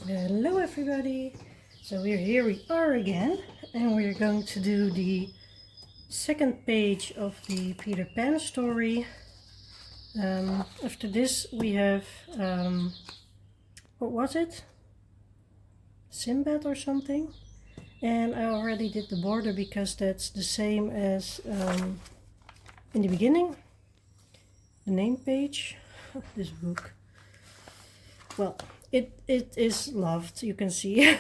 Hello everybody! So here we are again, and we're going to do the second page of the Peter Pan story. After this we have, what was it? Sinbad or something? And I already did the border because that's the same as in the beginning. The name page of this book. Well, it is loved, you can see.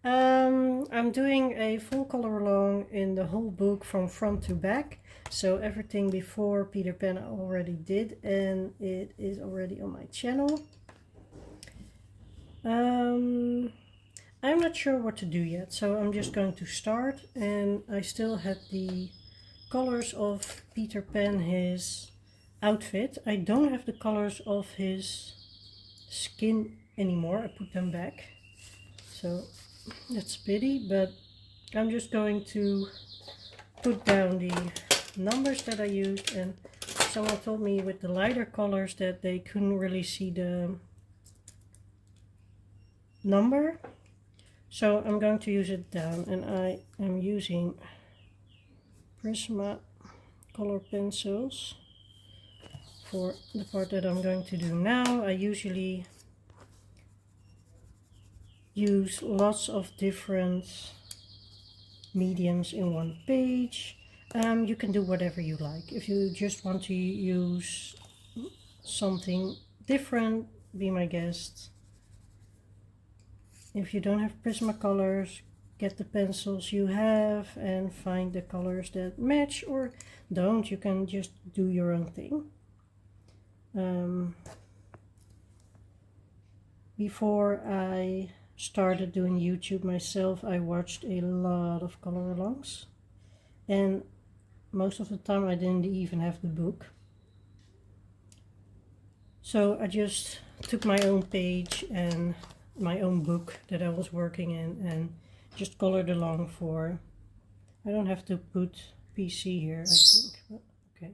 I'm doing a full color along in the whole book from front to back. So everything before Peter Pan I already did, and it is already on my channel. I'm not sure what to do yet, so I'm just going to start. And I still had the colors of Peter Pan, his outfit. I don't have the colors of his skin anymore. I put them back, so that's a pity, but I'm just going to put down the numbers that I used. And someone told me with the lighter colors that they couldn't really see the number, so I'm going to use it down, and I am using Prisma color pencils for the part that I'm going to do now. I usually use lots of different mediums in one page. You can do whatever you like. If you just want to use something different, be my guest. If you don't have Prismacolors, get the pencils you have and find the colors that match, or don't. You can just do your own thing. Before I started doing YouTube myself, I watched a lot of color alongs, and most of the time I didn't even have the book. So I just took my own page and my own book that I was working in and just colored along for. I don't have to put PC here, I think. But okay.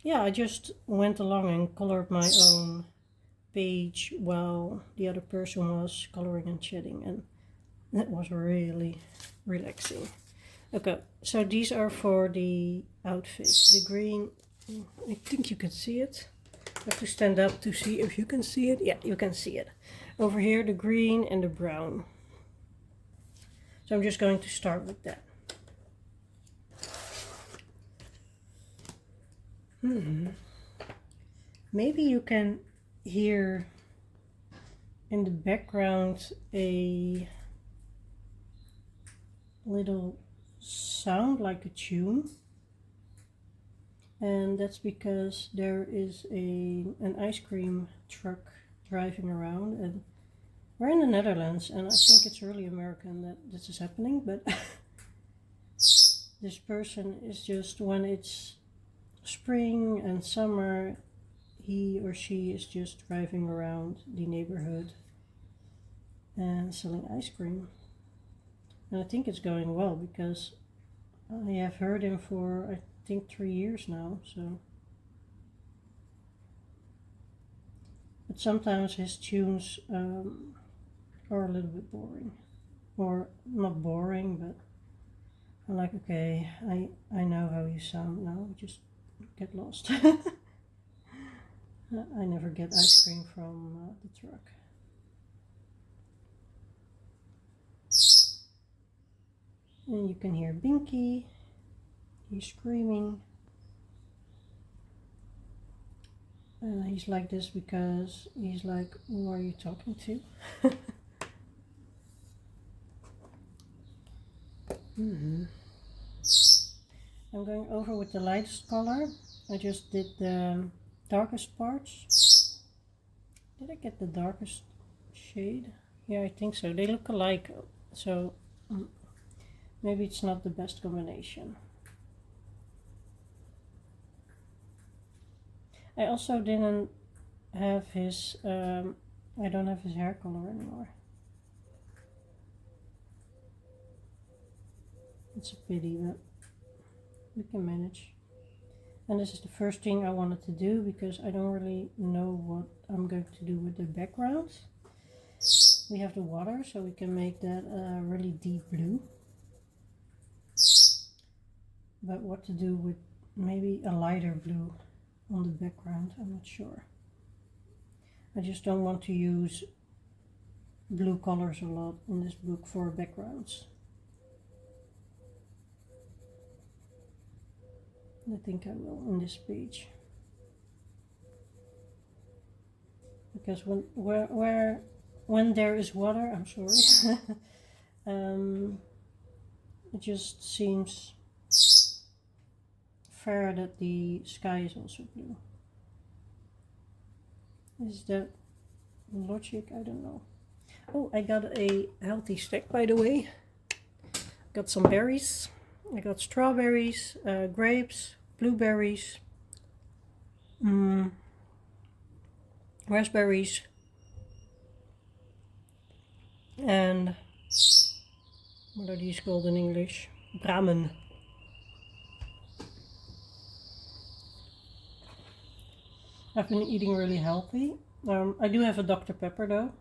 Yeah, I just went along and colored my own page while the other person was coloring and chatting, and that was really relaxing. Okay, so these are for the outfits. The green, I think you can see it. I have to stand up to see if you can see it. Yeah, you can see it. Over here, the green and the brown. So I'm just going to start with that. Maybe you can hear in the background a little sound like a tune, and that's because there is an ice cream truck driving around, and we're in the Netherlands, and I think it's really American that this is happening, but this person is just, when it's spring and summer, he or she is just driving around the neighborhood and selling ice cream. And I think it's going well because I have heard him for, I think, 3 years now. So, but sometimes his tunes are a little bit boring, or not boring, but I'm like, okay, I know how you sound now. Just get lost. I never get ice cream from the truck. And you can hear Binky. He's screaming. He's like this because he's like, who are you talking to? I'm going over with the lightest color. I just did the darkest parts. Did I get the darkest shade? Yeah, I think so. They look alike, so maybe it's not the best combination. I also didn't have his, I don't have his hair color anymore. It's a pity, but we can manage. And this is the first thing I wanted to do because I don't really know what I'm going to to do with the background. We have the water, so we can make that a really deep blue. But what to do with maybe a lighter blue on the background, I'm not sure. I just don't want to use blue colors a lot in this book for backgrounds. I think I will in this page. Because when there is water, I'm sorry, it just seems fair that the sky is also blue. Is that logic? I don't know. Oh, I got a healthy snack, by the way. Got some berries. I got strawberries, grapes, blueberries, raspberries, and what are these called in English? Bramen. I've been eating really healthy. I do have a Dr. Pepper though,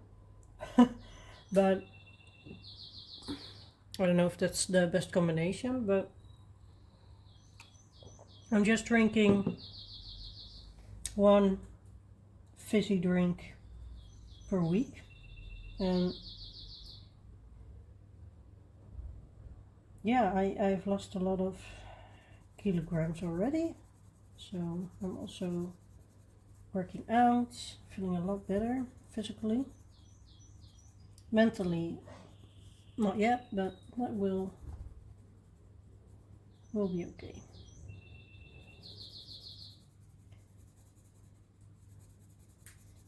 but I don't know if that's the best combination, but I'm just drinking one fizzy drink per week, and yeah, I've lost a lot of kilograms already, so I'm also working out, feeling a lot better physically. Mentally, not yet, but that will be okay.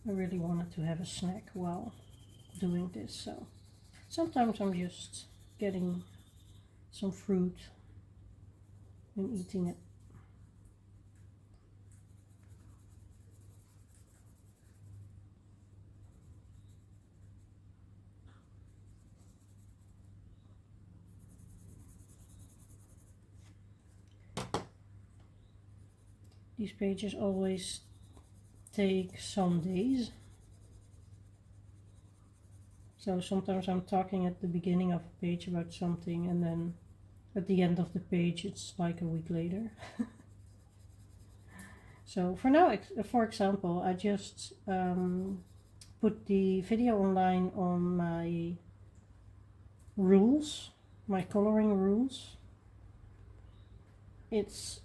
I really wanted to have a snack while doing this, so sometimes I'm just getting some fruit and eating it. These pages always take some days. So sometimes I'm talking at the beginning of a page about something, and then at the end of the page it's like a week later. So for now, for example, I just put the video online on my rules, my coloring rules. It's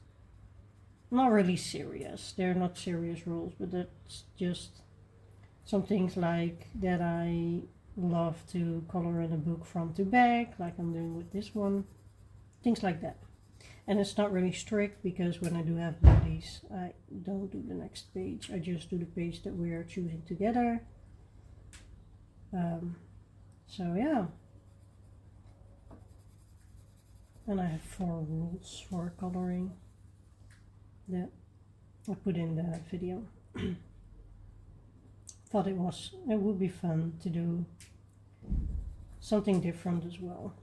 not really serious. They're not serious rules, but that's just some things like that I love to color in a book front to back, like I'm doing with this one. Things like that. And it's not really strict, because when I do have buddies, I don't do the next page. I just do the page that we are choosing together. So yeah. And I have 4 rules for coloring that I put in the video. Thought it would be fun to do something different as well.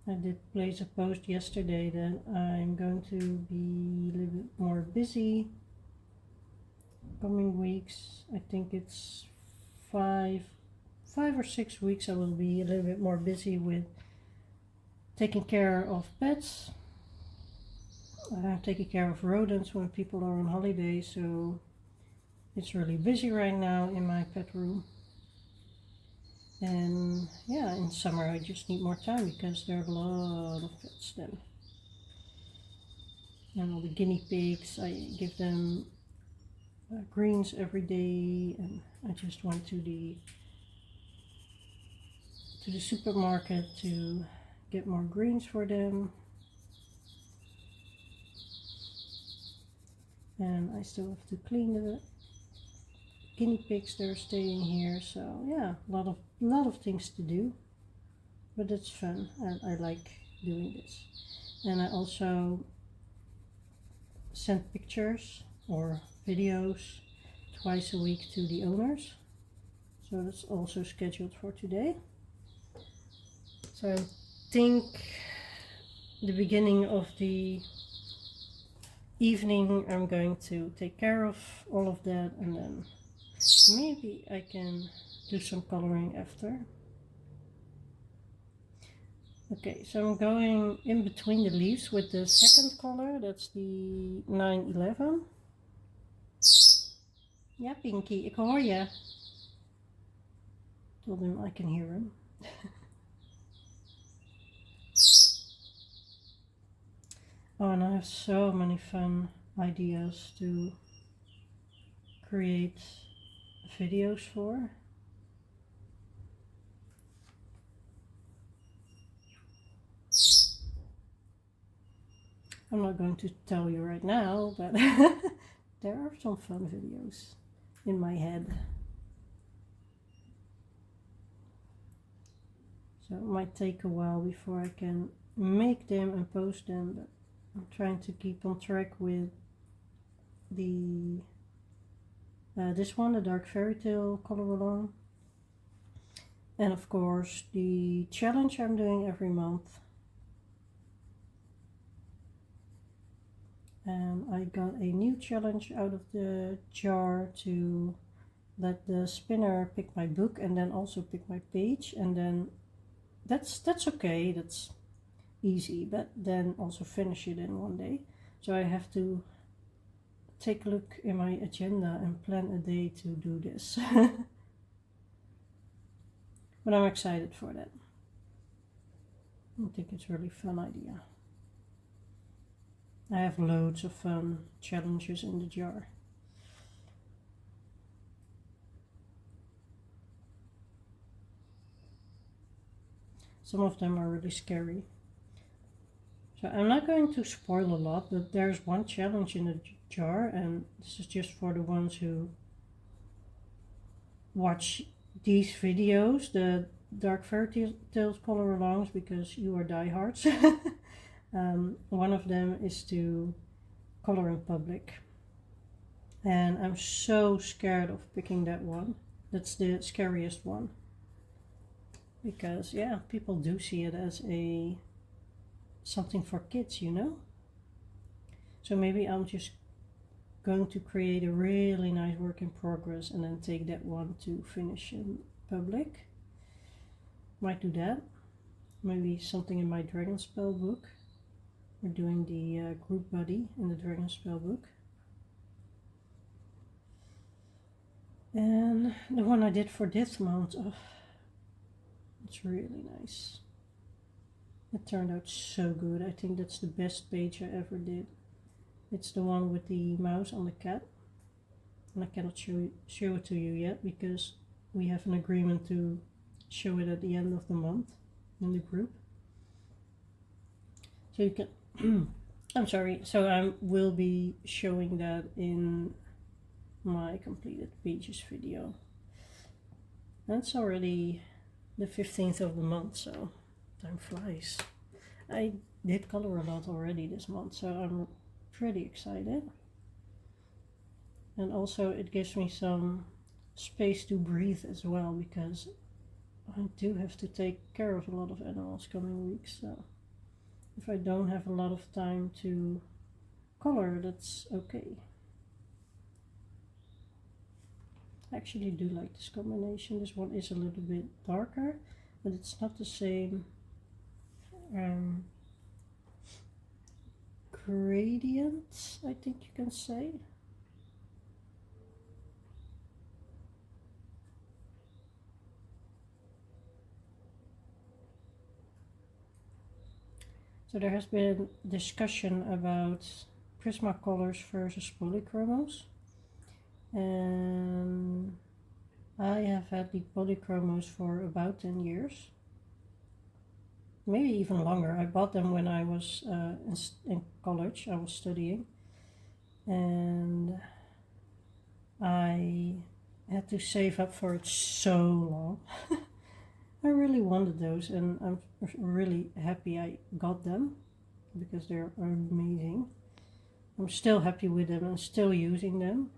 I did place a post yesterday that I'm going to be a little bit more busy coming weeks. I think it's 5 or 6 weeks I will be a little bit more busy with taking care of pets. I'm taking care of rodents when people are on holiday, so it's really busy right now in my pet room. And yeah, in summer I just need more time because there are a lot of pets then. And all the guinea pigs, I give them greens every day, and I just went to the supermarket to get more greens for them. And I still have to clean the guinea pigs that are staying here, so yeah, a lot of things to do, but it's fun and I like doing this. And I also send pictures or videos twice a week to the owners, so that's also scheduled for today. So I think the beginning of the evening I'm going to take care of all of that, and then maybe I can do some coloring after. Okay, so I'm going in between the leaves with the second color, that's the 911. Ja, Pinky, ik hoor je. Told him I can hear him. Oh, and I have so many fun ideas to create videos for. I'm not going to tell you right now, but there are some fun videos in my head. So it might take a while before I can make them and post them, but I'm trying to keep on track with the this one, the Dark Fairytale color along, and of course the challenge I'm doing every month. And I got a new challenge out of the jar to let the spinner pick my book and then also pick my page, and then that's okay, that's easy, but then also finish it in one day. So I have to take a look in my agenda and plan a day to do this. But I'm excited for that. I think it's a really fun idea. I have loads of fun challenges in the jar. Some of them are really scary. So I'm not going to spoil a lot, but there's one challenge in the jar, and this is just for the ones who watch these videos, the Dark Fairytales color alongs, because you are diehards. One of them is to color in public, and I'm so scared of picking that one. That's the scariest one, because yeah, people do see it as a something for kids, you know. So maybe I'm just going to create a really nice work in progress and then take that one to finish in public. Might do that. Maybe something in my Dragonspell book. We're doing the group buddy in the Dragonspell book. And the one I did for this month, oh, it's really nice. It turned out so good. I think that's the best page I ever did. It's the one with the mouse on the cat. And I cannot show it to you yet because we have an agreement to show it at the end of the month in the group. So you can, I'm sorry, so I will be showing that in my completed pages video. That's already the 15th of the month, so time flies. I did color a lot already this month, so I'm pretty excited. And also it gives me some space to breathe as well, because I do have to take care of a lot of animals coming weeks, so if I don't have a lot of time to color, that's okay. I actually do like this combination. This one is a little bit darker, but it's not the same gradient, I think you can say. So there has been discussion about Prismacolors versus polychromos, and I have had the polychromos for about 10 years, maybe even longer. I bought them when I was in college. I was studying, and I had to save up for it so long. I really wanted those, and I'm really happy I got them because they're amazing. I'm still happy with them and still using them.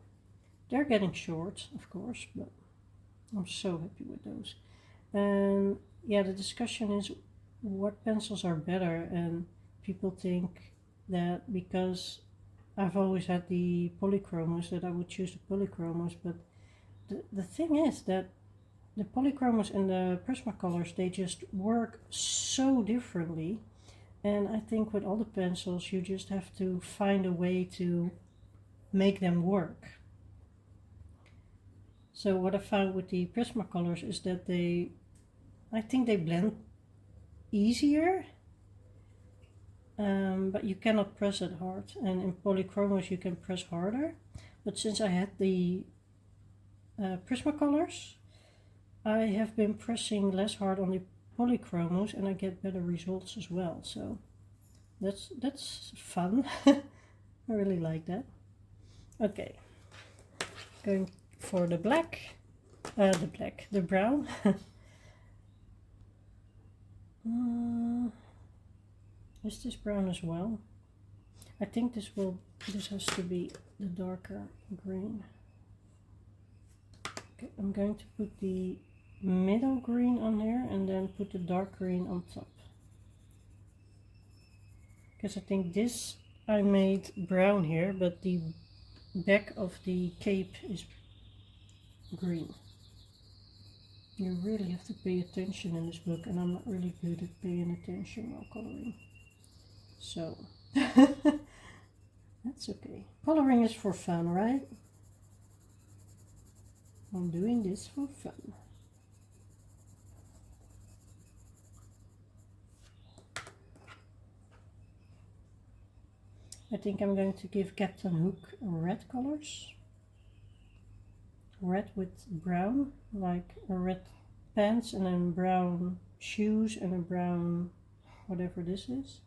They're getting short, of course, but I'm so happy with those. And yeah, the discussion is what pencils are better, and people think that because I've always had the polychromos, that I would choose the polychromos, but the thing is that the polychromos and the Prismacolors, they just work so differently. And I think with all the pencils, you just have to find a way to make them work. So what I found with the Prismacolors is that I think they blend easier, but you cannot press it hard. And in polychromos you can press harder. But since I had the Prismacolors, I have been pressing less hard on the polychromos and I get better results as well. So that's fun. I really like that. Okay, going for the brown. Is this brown as well? I think this has to be the darker green. Okay, I'm going to put the middle green on here and then put the dark green on top. Because I think this I made brown here, but the back of the cape is green. You really have to pay attention in this book, and I'm not really good at paying attention while coloring. So, that's okay. Coloring is for fun, right? I'm doing this for fun. I think I'm going to give Captain Hook red colors. Red with brown, like a red pants and then brown shoes and a brown whatever this is.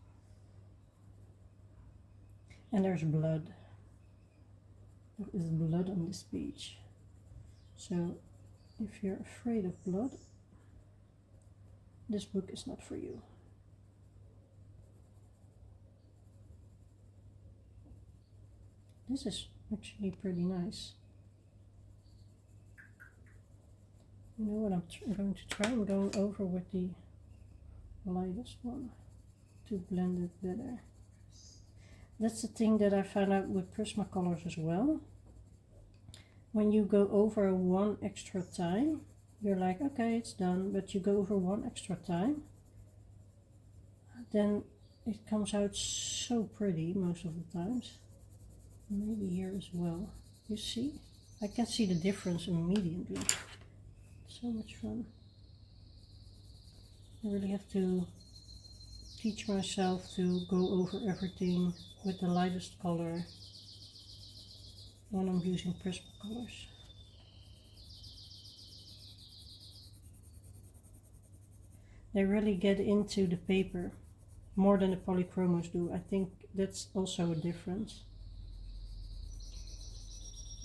And there's blood. There is blood on this page. So if you're afraid of blood, this book is not for you. This is actually pretty nice. You know what I'm going to try? I'm going over with the lightest one to blend it better. That's the thing that I found out with Prismacolors as well. When you go over one extra time, you're like, okay, it's done, but you go over one extra time, then it comes out so pretty most of the times. Maybe here as well. You see? I can see the difference immediately. So much fun. I really have to teach myself to go over everything with the lightest color when I'm using Prismacolors. They really get into the paper more than the polychromos do. I think that's also a difference.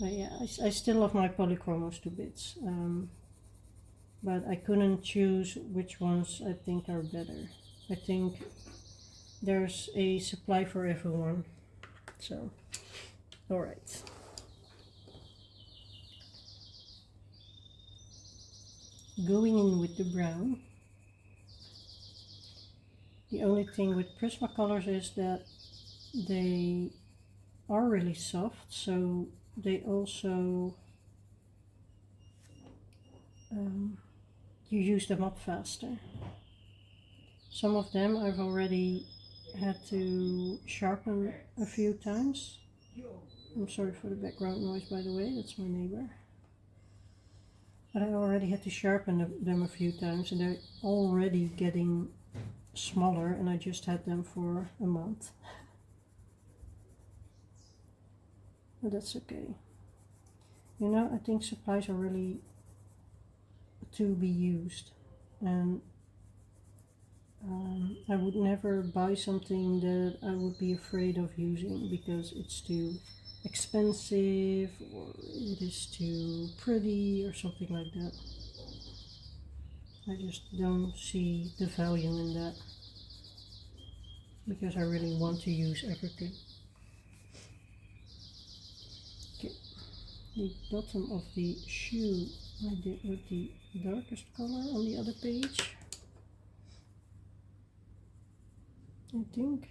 But yeah, I still love my polychromos to bits. But I couldn't choose which ones I think are better. I think there's a supply for everyone. So, alright. Going in with the brown. The only thing with Prismacolors is that they are really soft, so they also you use them up faster. Some of them I've already had to sharpen a few times. I'm sorry for the background noise, by the way, that's my neighbor. But I already had to sharpen them a few times, and they're already getting smaller, and I just had them for a month. But that's okay. You know, I think supplies are really to be used, and I would never buy something that I would be afraid of using because it's too expensive or it is too pretty or something like that. I just don't see the value in that because I really want to use everything. Okay, the bottom of the shoe I did with the darkest color on the other page, I think.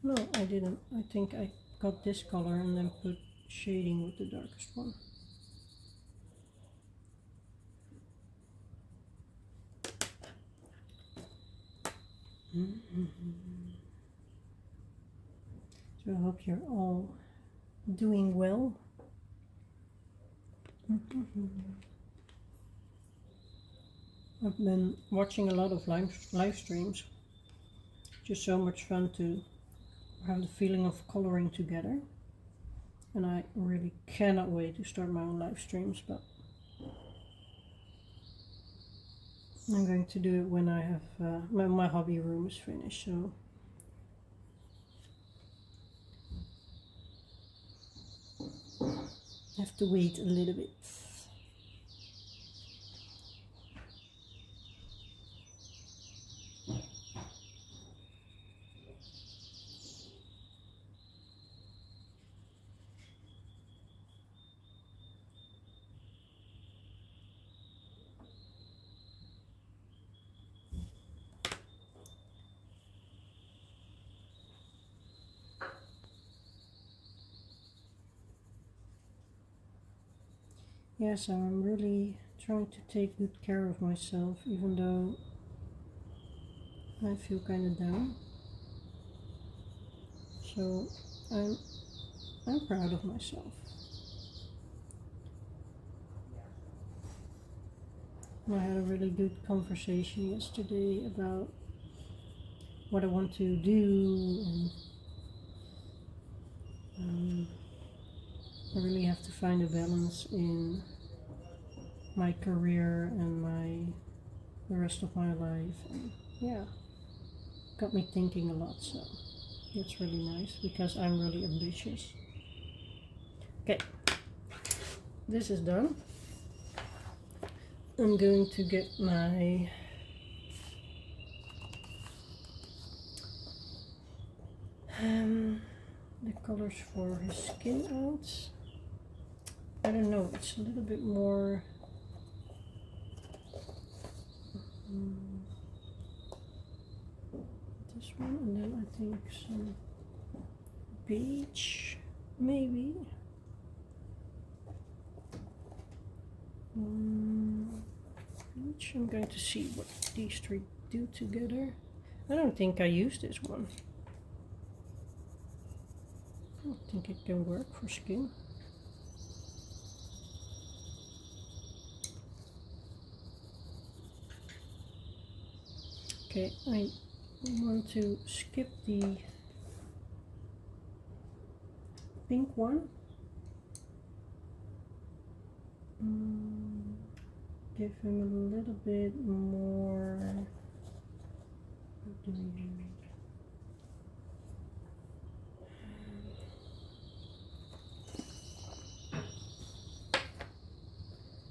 No, I didn't. I think I got this color and then put shading with the darkest one. So I hope you're all doing well. I've been watching a lot of live streams. Just so much fun to have the feeling of coloring together. And I really cannot wait to start my own live streams, but I'm going to do it when I have my hobby room is finished. So I have to wait a little bit. Yes, I'm really trying to take good care of myself, even though I feel kind of down. So I'm proud of myself. I had a really good conversation yesterday about what I want to do, and I really have to find a balance in my career and the rest of my life. And yeah, got me thinking a lot, so it's really nice because I'm really ambitious. Okay, this is done. I'm going to get my the colors for his skin out. I don't know, it's a little bit more this one, and then I think some beige, maybe. Beige. I'm going to see what these three do together. I don't think I used this one. I think it can work for skin. Okay, I want to skip the pink one. Give him a little bit more. What do we do?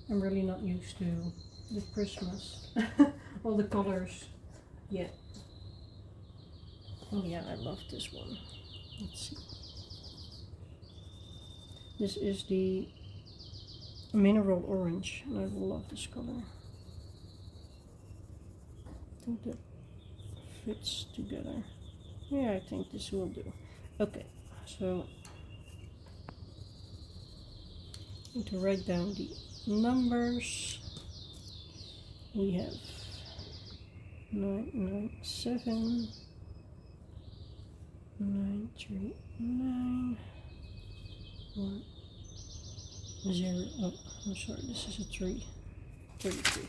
I'm really not used to the Christmas, all the colors yet. Oh yeah, I love this one. Let's see. This is the mineral orange, and I love this color. I think that fits together. Yeah, I think this will do. Okay, so I need to write down the numbers. We have 997, 939, 1, 0. Oh, I'm sorry, this is a 3. 33.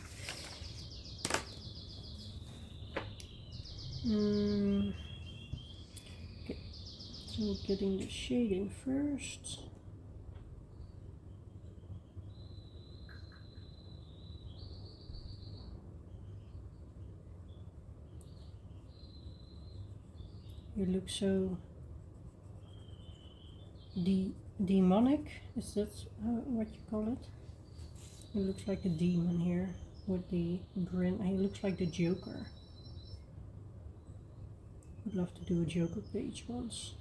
Okay, so getting the shading first. You look so demonic. Is that what you call it? He looks like a demon here with the grin. He looks like the Joker. I'd love to do a Joker page once.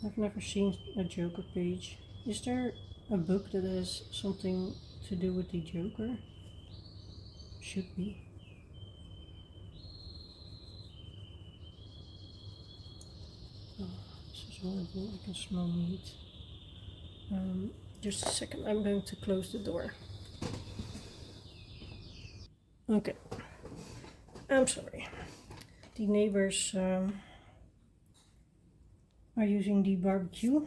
I've never seen a Joker page. Is there a book that has something to do with the Joker? Should be. Oh, this is horrible. I can smell meat. Just a second, I'm going to close the door. Okay, I'm sorry. The neighbors are using the barbecue.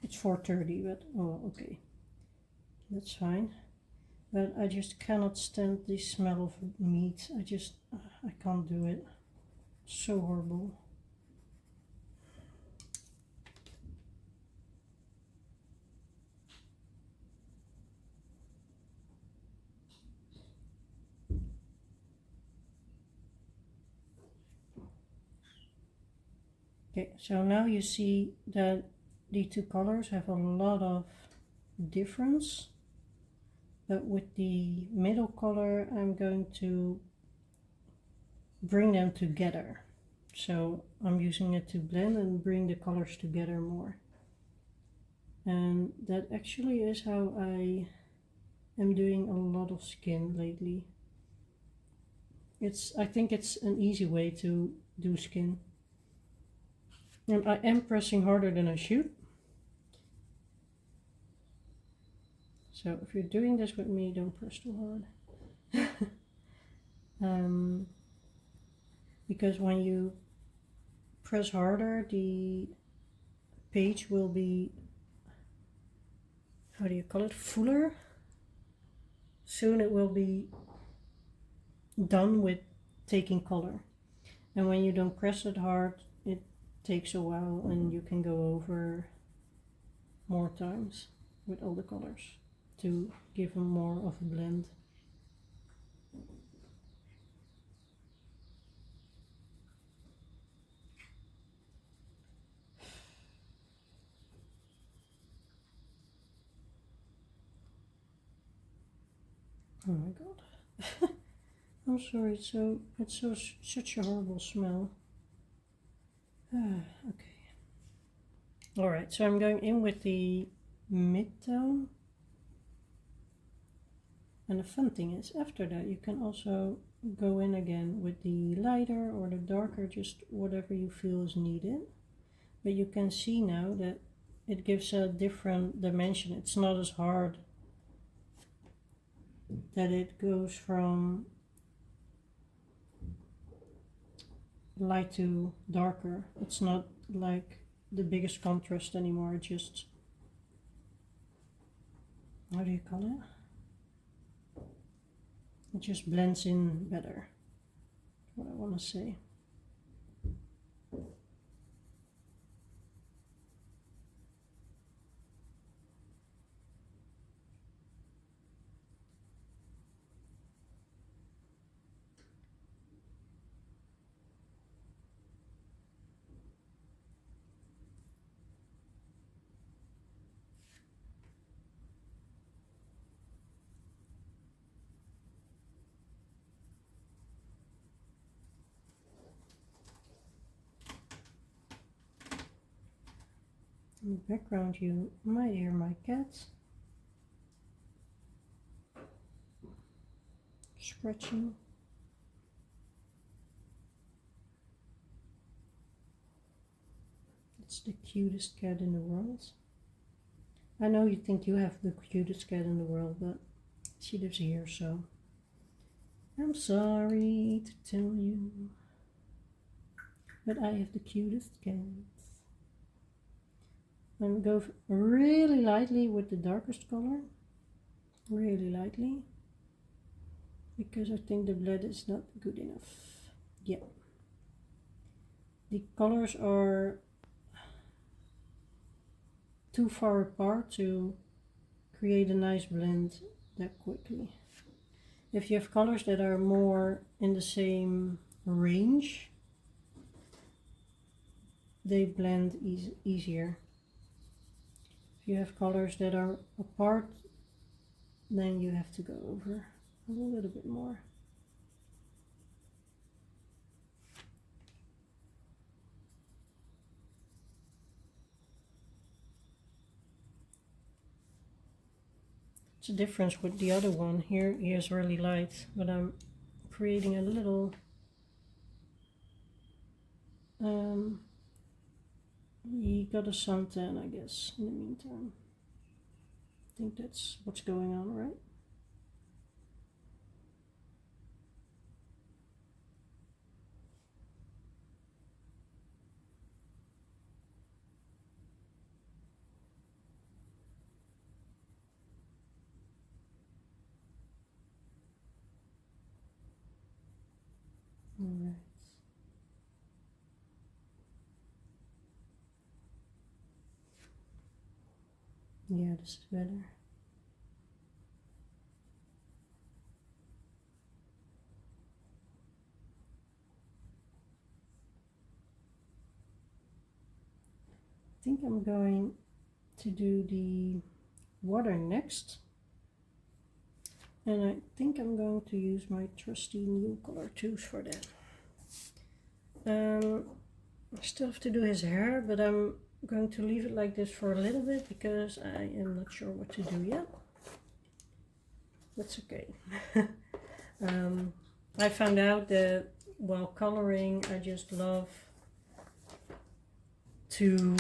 It's 4:30, but oh, okay. That's fine. But I just cannot stand the smell of meat. I can't do it. So horrible. Okay, so now you see that the two colors have a lot of difference. But with the middle color, I'm going to bring them together. So I'm using it to blend and bring the colors together more. And that actually is how I am doing a lot of skin lately. I think it's an easy way to do skin. And I am pressing harder than I should. So if you're doing this with me, don't press too hard. Because when you press harder, the page will be, how do you call it, fuller. Soon it will be done with taking color. And when you don't press it hard, it takes a while and you can go over more times with all the colors to give them more of a blend. Oh my god. I'm sorry, it's such a horrible smell. Okay. Alright, so I'm going in with the mid-tone. And the fun thing is, after that you can also go in again with the lighter or the darker, just whatever you feel is needed. But you can see now that it gives a different dimension. It's not as hard, that it goes from light to darker. It's not like the biggest contrast anymore. It just, how do you call it? It just blends in better. That's what I want to say. In the background you might hear my cat scratching. It's the cutest cat in the world. I know you think you have the cutest cat in the world, but she lives here, so I'm sorry to tell you, but I have the cutest cat. I'm going to go really lightly with the darkest color, really lightly, because I think the blend is not good enough. Yeah, the colors are too far apart to create a nice blend that quickly. If you have colors that are more in the same range, they blend easier. If you have colors that are apart, then you have to go over a little bit more. It's a difference with the other one. Here he is really light, but I'm creating a little he got a suntan, I guess, in the meantime. I think that's what's going on, right? Alright. Yeah, this is better. I think I'm going to do the water next. And I think I'm going to use my trusty new color tools for that. I still have to do his hair, but I'm going to leave it like this for a little bit because I am not sure what to do yet. That's okay. I found out that while coloring, I just love to,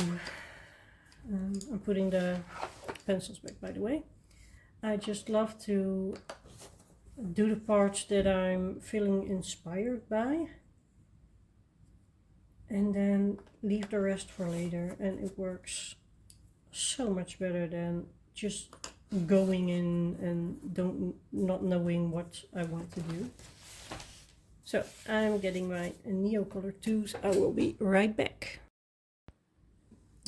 I'm putting the pencils back by the way, I just love to do the parts that I'm feeling inspired by and then leave the rest for later, and it works so much better than just going in and not knowing what I want to do. So I'm getting my Neocolor tools. I will be right back.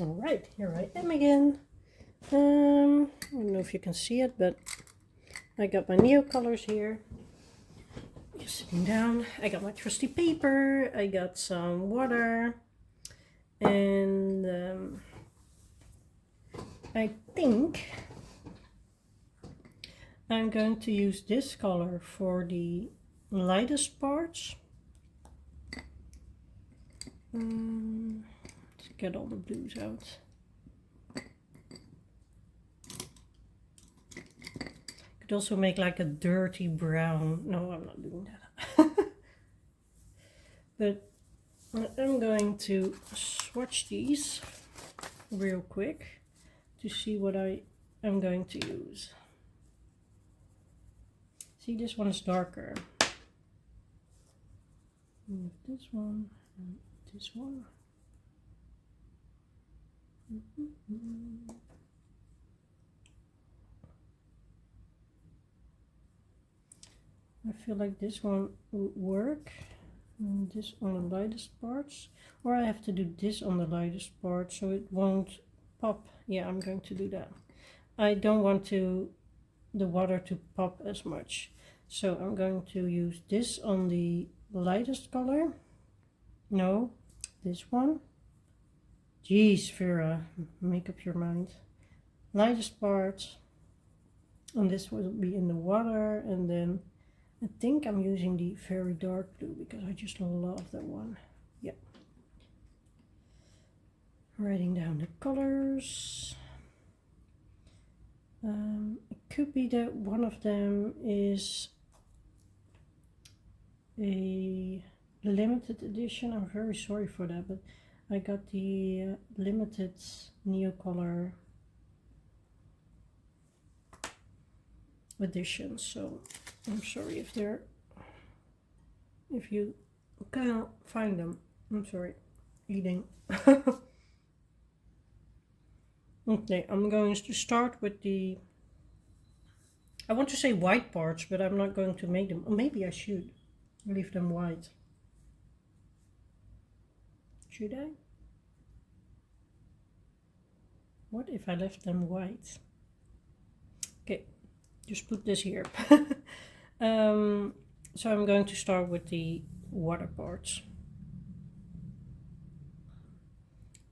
Alright, here I am again. I don't know if you can see it, but I got my Neocolors here. Just sitting down. I got my trusty paper. I got some water. And I think I'm going to use this color for the lightest parts. Let's get all the blues out. Could also make like a dirty brown. No, I'm not doing that. But I'm going to swatch these real quick to see what I am going to use. See, this one is darker. And this one and this one. I feel like this one would work, and this on the lightest parts, or I have to do this on the lightest part so it won't pop. Yeah, I'm going to do that. I don't want the water to pop as much, so I'm going to use this on the lightest color. No, this one. Jeez, Vera, make up your mind. Lightest part, and this will be in the water, and then I think I'm using the very dark blue because I just love that one. Yep. Writing down the colors. It could be that one of them is a limited edition. I'm very sorry for that, but I got the limited Neocolor edition, so I'm sorry if you can't find them. I'm sorry. Eating. Okay, I'm going to start with the, I want to say white parts, but I'm not going to make them. Or maybe I should leave them white. Should I? What if I left them white? Okay, just put this here. So I'm going to start with the water parts.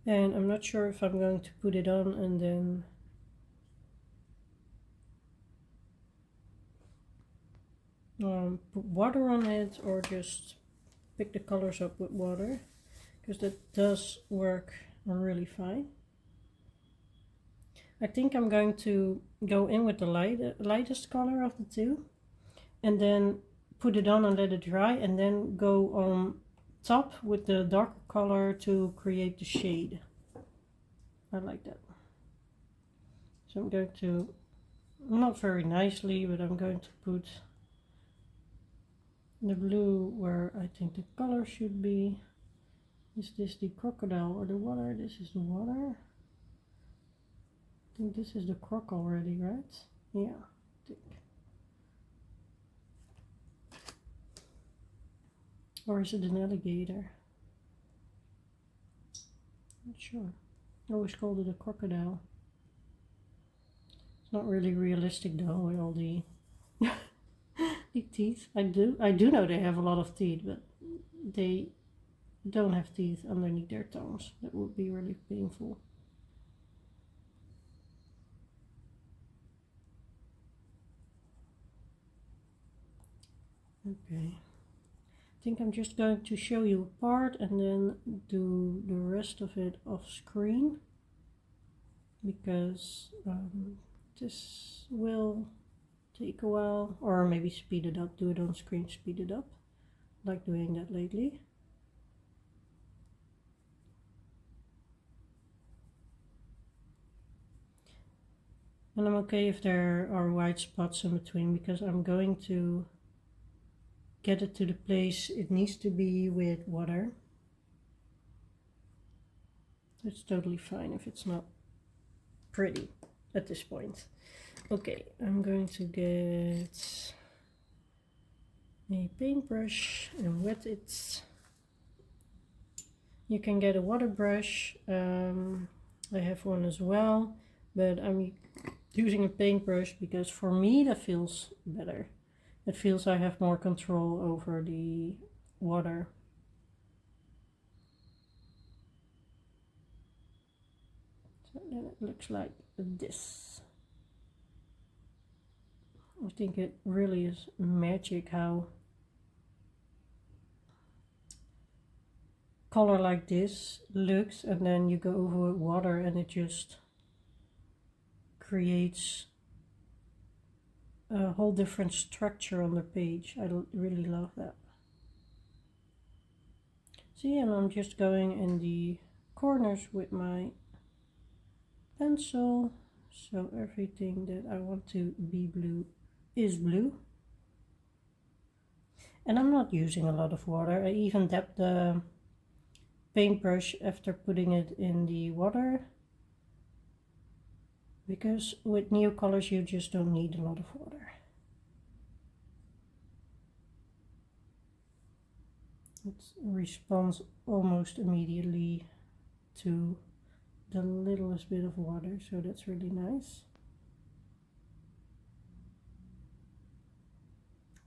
And I'm not sure if I'm going to put it on and then put water on it, or just pick the colors up with water, because that does work really fine. I think I'm going to go in with the lightest color of the two, and then put it on and let it dry, and then go on top with the darker color to create the shade. I like that. So I'm going to, not very nicely, but I'm going to put the blue where I think the color should be. Is this the crocodile or the water? This is the water. I think this is the croc already, right? Yeah. Or is it an alligator? Not sure. I always called it a crocodile. It's not really realistic though with all the the teeth. I do know they have a lot of teeth, but they don't have teeth underneath their tongues. That would be really painful. Okay. I think I'm just going to show you a part and then do the rest of it off screen, because this will take a while, or maybe speed it up, do it on screen, speed it up. I like doing that lately. And I'm okay if there are white spots in between, because I'm going to get it to the place it needs to be with water. It's totally fine if it's not pretty at this point. Okay, I'm going to get a paintbrush and wet it. You can get a water brush. I have one as well, but I'm using a paintbrush because for me that feels better. It feels I have more control over the water. So then it looks like this. I think it really is magic how color like this looks, and then you go over with water and it just creates a whole different structure on the page. I really love that. See, and I'm just going in the corners with my pencil, so everything that I want to be blue is blue. And I'm not using a lot of water. I even dabbed the paintbrush after putting it in the water, because with new colors you just don't need a lot of water. It responds almost immediately to the littlest bit of water, so that's really nice.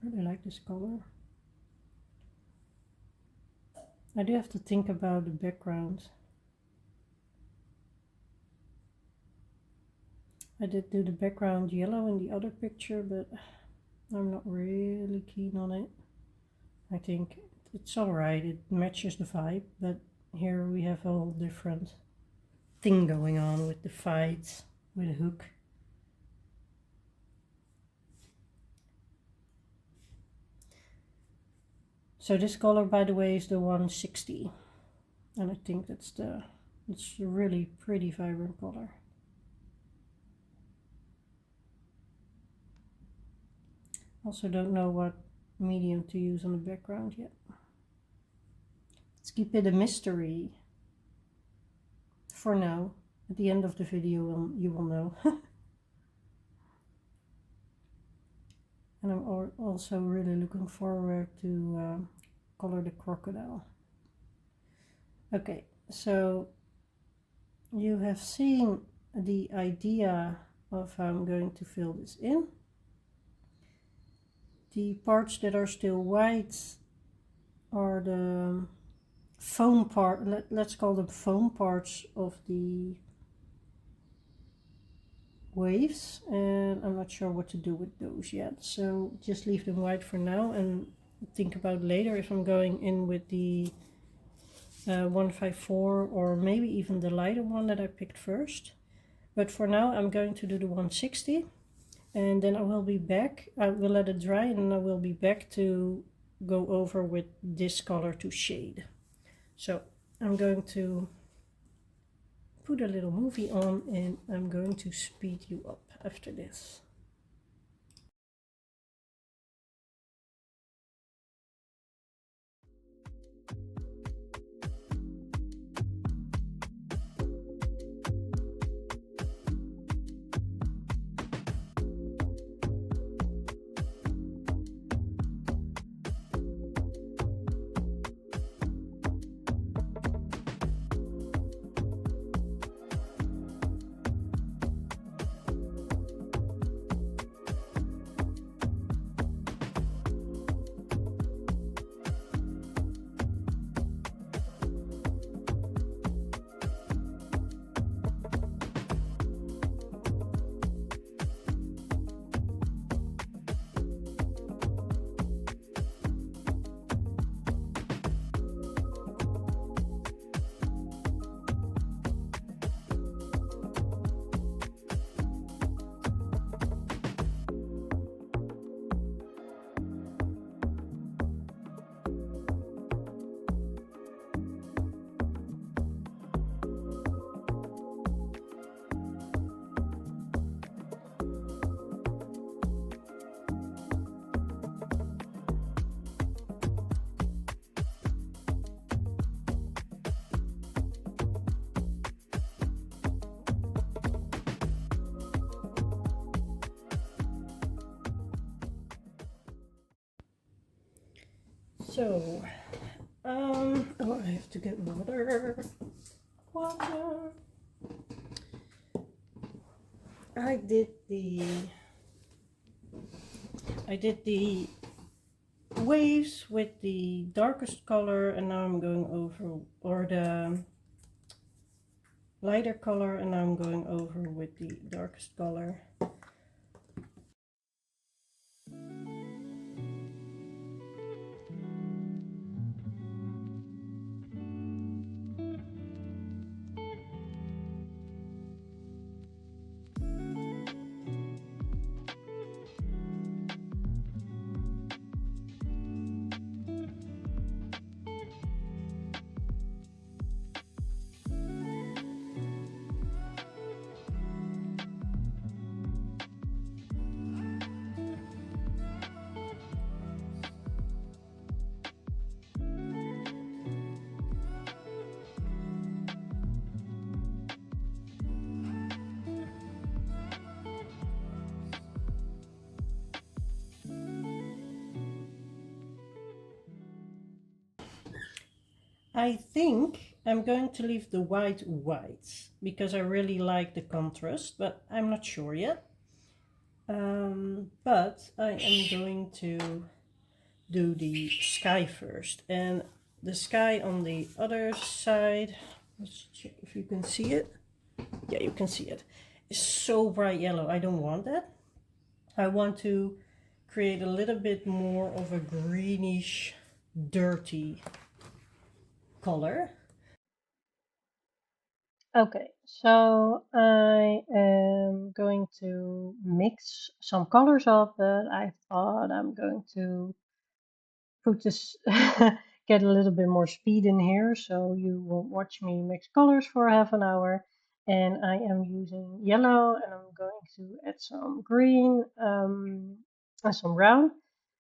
I really like this color. I do have to think about the background. I did do the background yellow in the other picture, but I'm not really keen on it. I think it's alright, it matches the vibe, but here we have a whole different thing going on with the fight with a hook. So this color, by the way, is the 160, and I think it's a really pretty vibrant color. Also don't know what medium to use on the background yet. Let's keep it a mystery for now. At the end of the video you will know. And I'm also really looking forward to color the crocodile. Okay, so you have seen the idea of how I'm going to fill this in. The parts that are still white are the foam part, let's call them foam parts of the waves, and I'm not sure what to do with those yet, so just leave them white for now and think about later if I'm going in with the 154 or maybe even the lighter one that I picked first. But for now I'm going to do the 160, and then I will be back. I will let it dry and then I will be back to go over with this color to shade. So I'm going to put a little movie on and I'm going to speed you up after this. So, oh, I have to get water. Water. I did the waves with the darkest color, and now I'm going over, or the lighter color, and now I'm going over with the darkest color. I think I'm going to leave the white white because I really like the contrast, but I'm not sure yet. But I am going to do the sky first, and the sky on the other side, let's check if you can see it. Yeah, you can see it. It's so bright yellow. I don't want that. I want to create a little bit more of a greenish, dirty color. Okay, so I am going to mix some colors up, but I thought I'm going to put this, get a little bit more speed in here, so you will watch me mix colors for half an hour. And I am using yellow, and I'm going to add some green and some brown.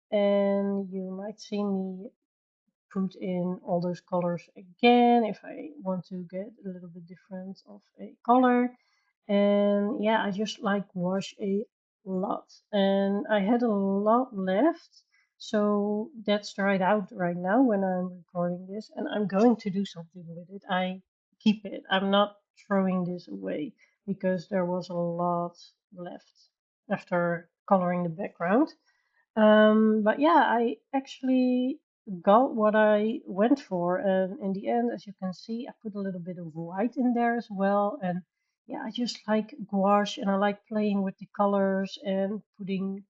And you might see me put in all those colors again if I want to get a little bit different of a color. And yeah, I just like wash a lot, and I had a lot left, so that's dried out right now when I'm recording this, and I'm going to do something with it. I keep it. I'm not throwing this away because there was a lot left after coloring the background. But yeah, I actually got what I went for, and in the end, as you can see, I put a little bit of white in there as well. And yeah, I just like gouache, and I like playing with the colors and putting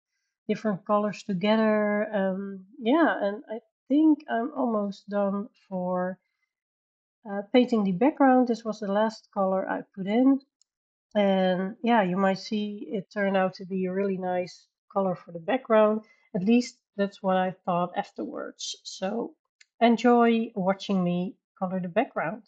different colors together. Yeah, and I think I'm almost done for painting the background. This was the last color I put in. And yeah, you might see it turned out to be a really nice color for the background. At least that's what I thought afterwards. So enjoy watching me color the background.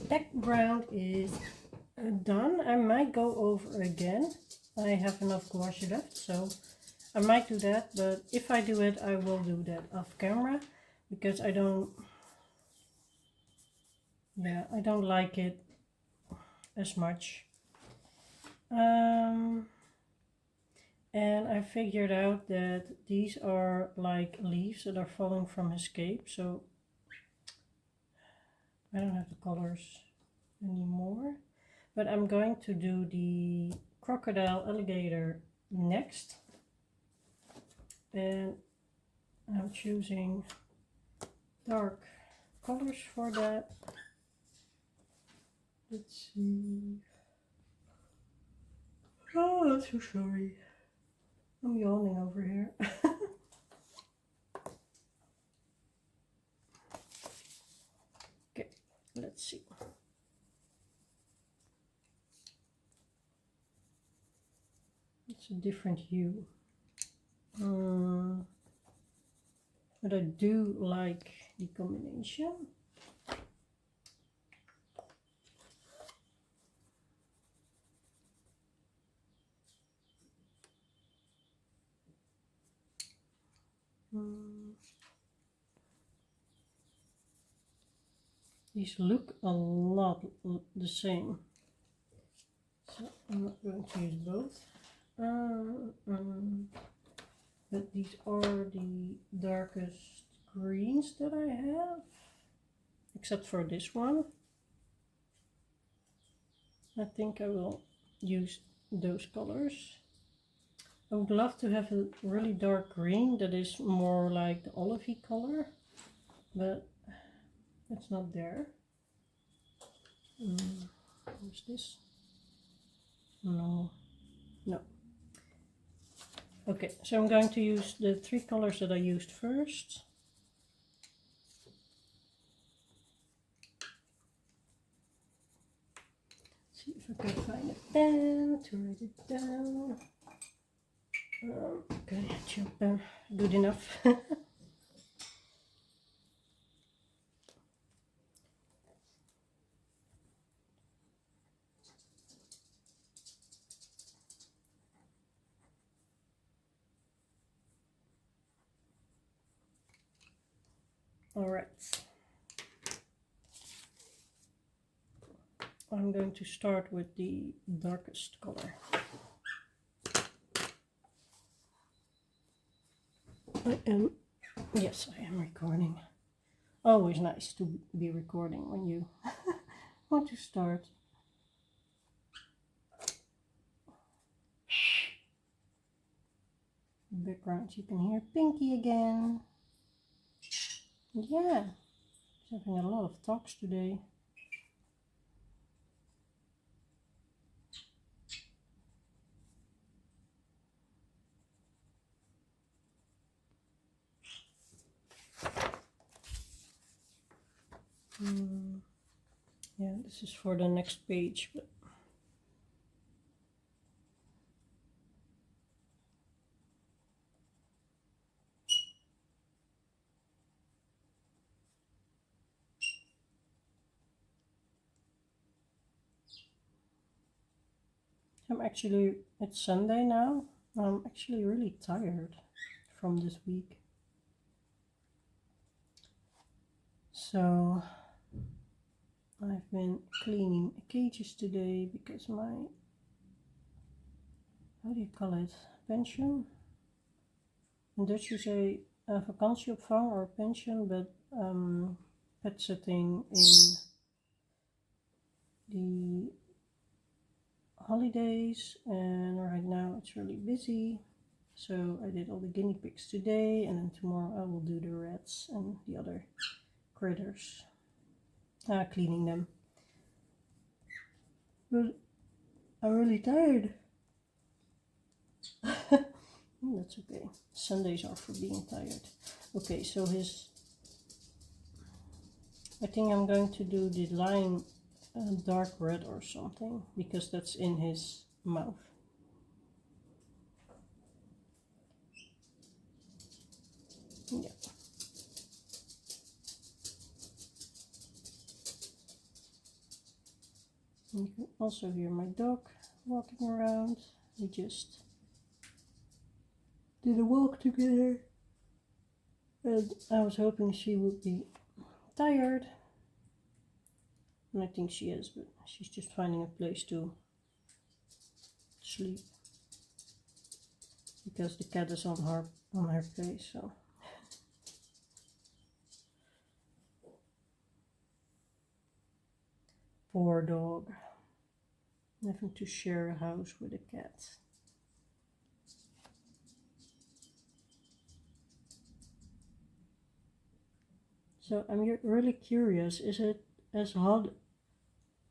background is done. I might go over again. I have enough gouache left, so I might do that, but if I do it, I will do that off camera, because I don't like it as much. And I figured out that these are like leaves that are falling from his cape, so I don't have the colors anymore. But I'm going to do the crocodile alligator next. And I'm choosing dark colors for that. Let's see. Oh, I'm so sorry. I'm yawning over here. Okay, let's see. It's a different hue. But I do like the combination. These look a lot the same, so I'm not going to use both. But these are the darkest greens that I have, except for this one. I think I will use those colors. I would love to have a really dark green that is more like the olivey color, but it's not there. What's this? No. Okay, so I'm going to use the 3 colors that I used first. See if I can find a pen to write it down. Okay, chop pen, good enough. All right. I'm going to start with the darkest color. Yes, I am recording. Always nice to be recording when you want to start. Background, you can hear Pinky again. Yeah, he's having a lot of talks today. Yeah, this is for the next page. But it's Sunday now. I'm actually really tired from this week. So I've been cleaning cages today because my, how do you call it, pension? In Dutch you say vakantieopvang or pension, but pet sitting in the holidays, and right now it's really busy. So I did all the guinea pigs today, and then tomorrow I will do the rats and the other critters, cleaning them. But I'm really tired. That's okay. Sundays are for being tired. Okay, so I think I'm going to do the line dark red or something, because that's in his mouth. Yeah. You can also hear my dog walking around. We just did a walk together, and I was hoping she would be tired, and I think she is, but she's just finding a place to sleep because the cat is on her place. So poor dog, having to share a house with a cat. So I'm really curious, is it as hot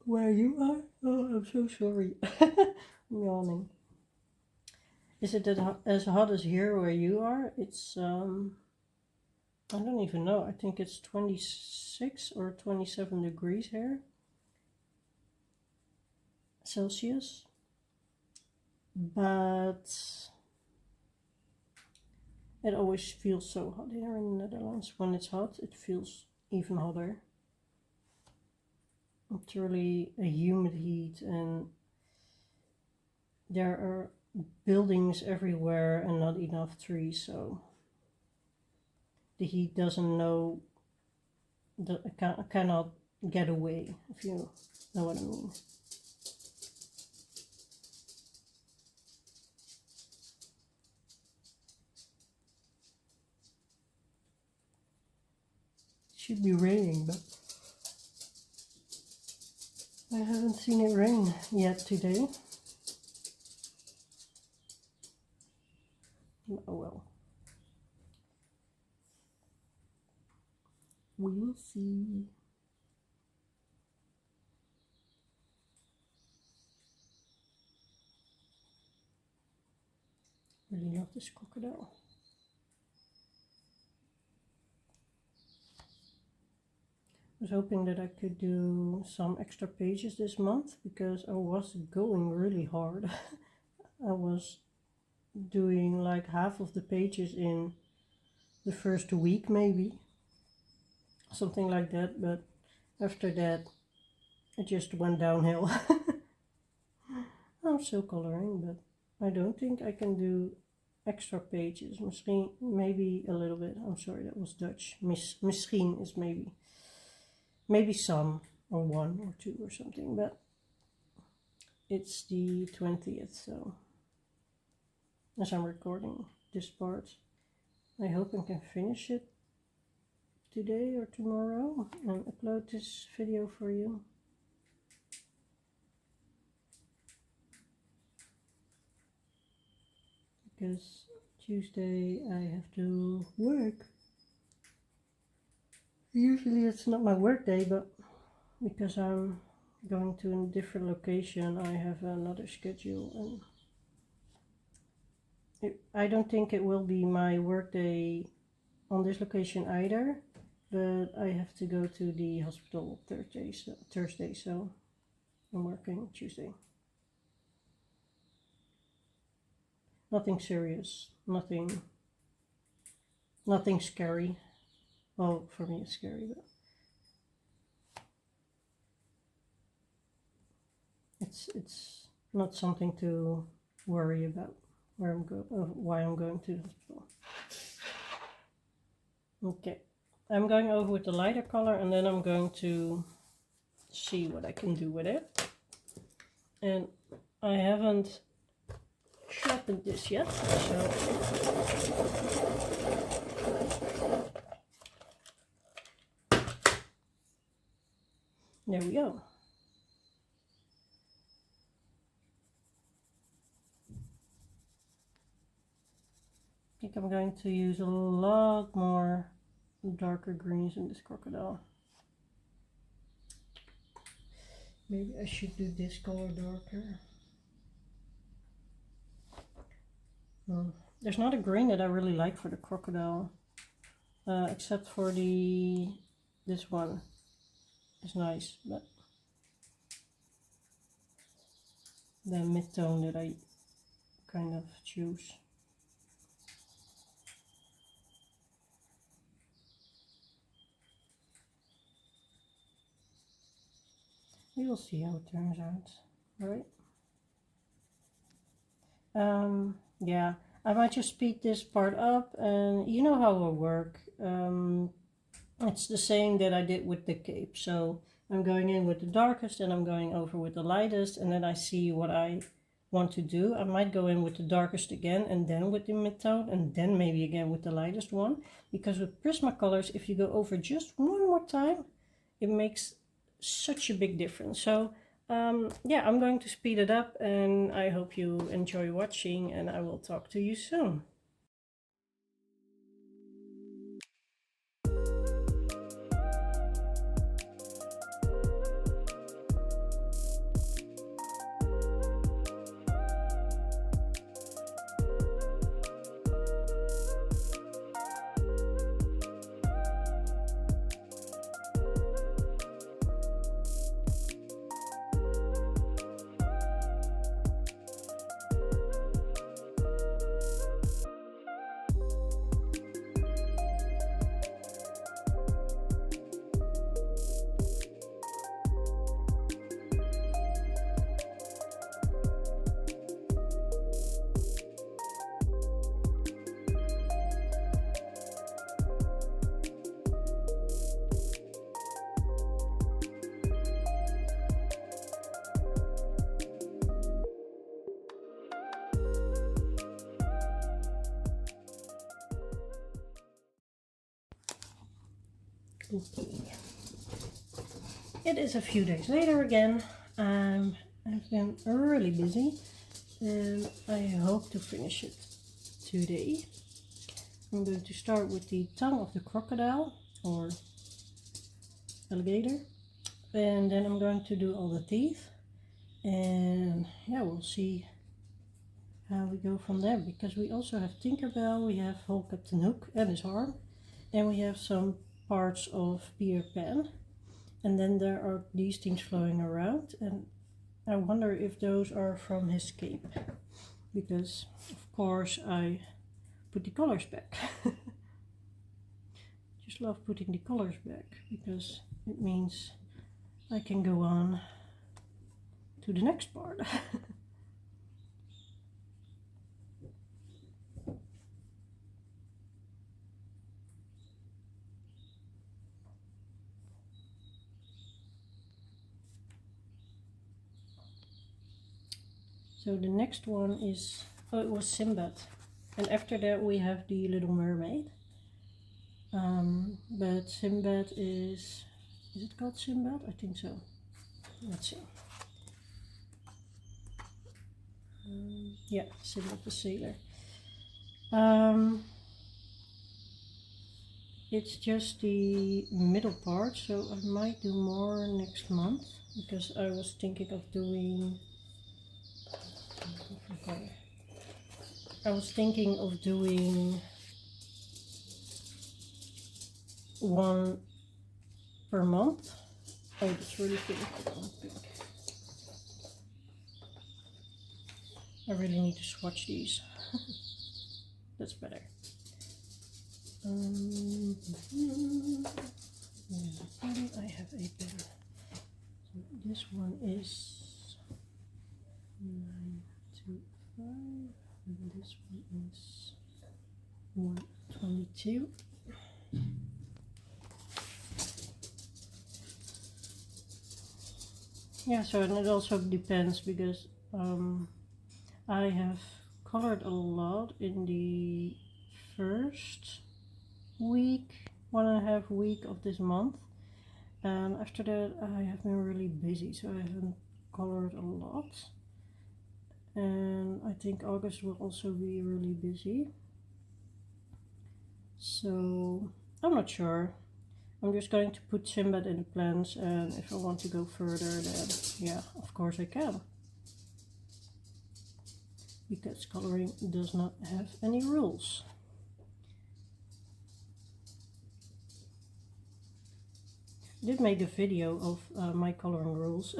where you are? Oh, I'm so sorry. I'm yawning. Is it as hot as here where you are? It's, I don't even know. I think it's 26 or 27 degrees here. Celsius. But it always feels so hot here in the Netherlands. When it's hot, it feels even hotter. It's really a humid heat, and there are buildings everywhere and not enough trees, so the heat doesn't know, cannot get away, if you know what I mean. It should be raining, but I haven't seen it rain yet today. Oh well. We will see. Really love this crocodile. I was hoping that I could do some extra pages this month because I was going really hard. I was doing like half of the pages in the first week, maybe something like that, but after that it just went downhill. I'm still coloring, but I don't think I can do extra pages. Misschien, maybe a little bit. I'm sorry, that was Dutch. Misschien is maybe some, or one or two or something, but it's the 20th, so as I'm recording this part, I hope I can finish it today or tomorrow and upload this video for you. Because Tuesday I have to work. Usually it's not my work day, but because I'm going to a different location, I have another schedule, and I don't think it will be my work day on this location either, but I have to go to the hospital Thursday, so I'm working Tuesday. Nothing serious, nothing scary. Well, for me it's scary, but it's not something to worry about why I'm going to the hospital. Okay, I'm going over with the lighter color, and then I'm going to see what I can do with it. And I haven't sharpened this yet, so there we go. I think I'm going to use a lot more darker greens in this crocodile. Maybe I should do this color darker. There's not a green that I really like for the crocodile, except for this one. It's nice, but the mid-tone that I kind of choose. We will see how it turns out, right? Yeah, I might just speed this part up, and you know how I work. It's the same that I did with the cape. So I'm going in with the darkest and I'm going over with the lightest, and then I see what I want to do. I might go in with the darkest again and then with the mid-tone and then maybe again with the lightest one, because with Prismacolors, if you go over just one more time, it makes such a big difference. So yeah, I'm going to speed it up, and I hope you enjoy watching, and I will talk to you soon. Okay. It is a few days later again. I've been really busy and I hope to finish it today. I'm going to start with the tongue of the crocodile or alligator, and then I'm going to do all the teeth, and yeah, we'll see how we go from there, because we also have Tinkerbell, we have whole Captain Hook and his arm, and we have some parts of Peter Pan, and then there are these things flowing around, and I wonder if those are from his cape, because of course I put the colors back. Just love putting the colors back because it means I can go on to the next part. So the next one is, oh, it was Sinbad, and after that we have the Little Mermaid. But Sinbad is it called Sinbad? I think so. Let's see. Yeah, Sinbad the Sailor. It's just the middle part, so I might do more next month, because I was thinking of doing one per month. Oh, that's really pink. I really need to swatch these. That's better. I have a pen. So this one is 925, and this one is 122. Yeah, so and it also depends, because I have colored a lot in the first week, 1.5 week of this month, and after that I have been really busy, so I haven't colored a lot, and I think August will also be really busy, so I'm not sure. I'm just going to put Sinbad in the plans, and if I want to go further, then yeah, of course I can, because coloring does not have any rules. I did make a video of my coloring rules.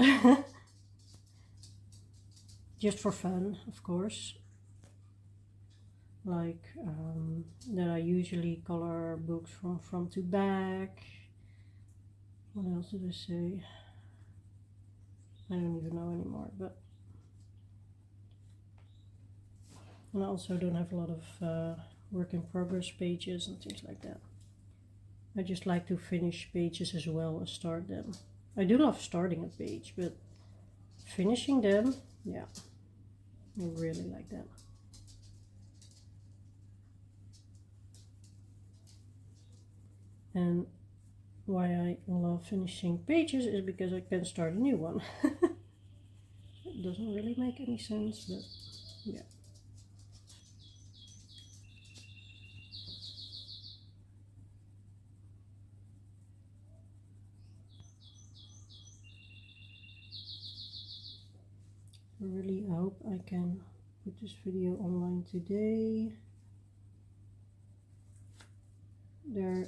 Just for fun, of course. Like that I usually color books from front to back. What else did I say? I don't even know anymore, but and I also don't have a lot of work in progress pages and things like that. I just like to finish pages as well as start them. I do love starting a page, but finishing them, yeah, I really like that. And why I love finishing pages is because I can start a new one. It doesn't really make any sense, but yeah. I really hope I can put this video online today. There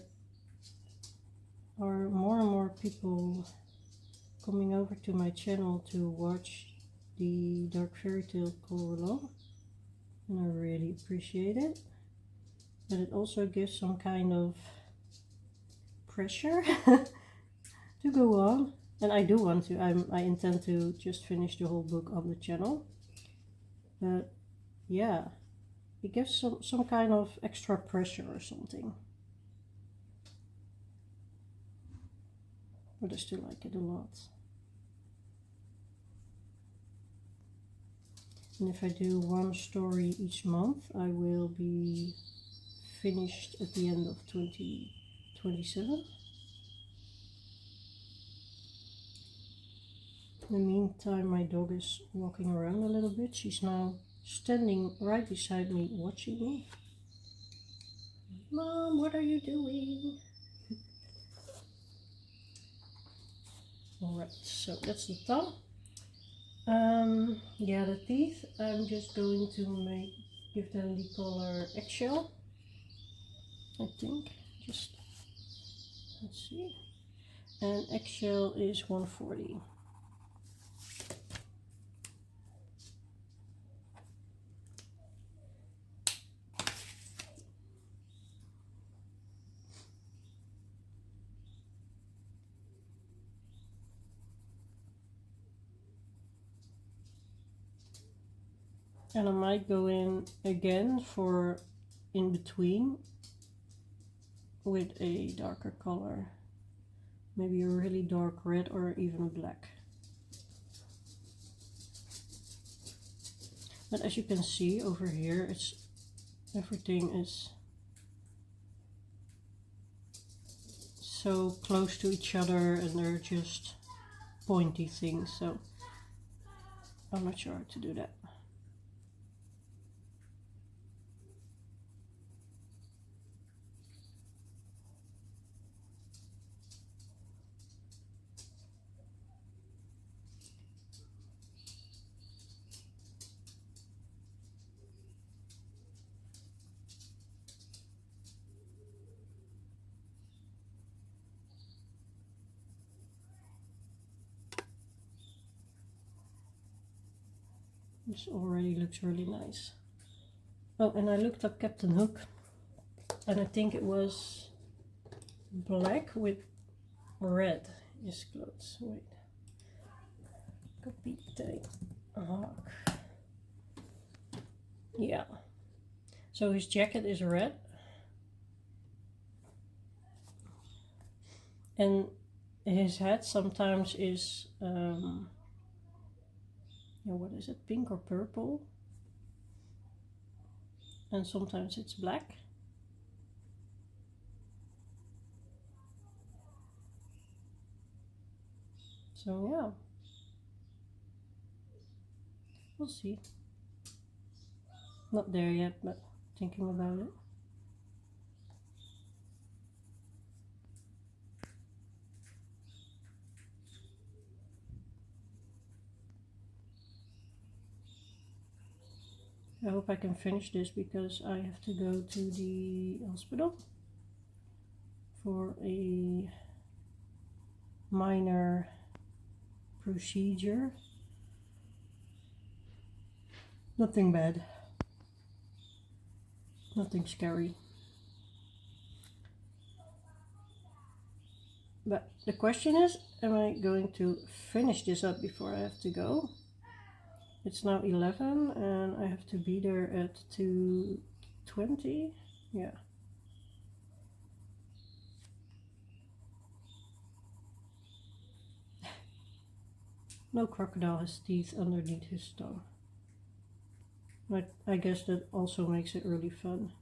are more and more people coming over to my channel to watch the Dark Fairytale color along, and I really appreciate it. But it also gives some kind of pressure to go on, and I do want to. I intend to just finish the whole book on the channel, but yeah, it gives some kind of extra pressure or something. But I still like it a lot. And if I do one story each month, I will be finished at the end of 2027. In the meantime, my dog is walking around a little bit. She's now standing right beside me, watching me. Mom, what are you doing? Alright, so that's the tongue. Yeah, the teeth, I'm just going to give them the color eggshell, I think. Just, let's see. And eggshell is 140. And I might go in again for in between with a darker color. Maybe a really dark red or even a black. But as you can see over here, everything is so close to each other and they're just pointy things, so I'm not sure how to do that. This already looks really nice. Oh, and I looked up Captain Hook, and I think it was black with red his clothes. Wait. Kapitein Hook. Yeah. So his jacket is red. And his hat sometimes is what is it, pink or purple, and sometimes it's black. So yeah, we'll see. Not there yet, but thinking about it. I hope I can finish this because I have to go to the hospital for a minor procedure. Nothing bad. Nothing scary. But the question is, am I going to finish this up before I have to go? It's now 11 and I have to be there at 2:20. Yeah. No crocodile has teeth underneath his tongue. But I guess that also makes it really fun.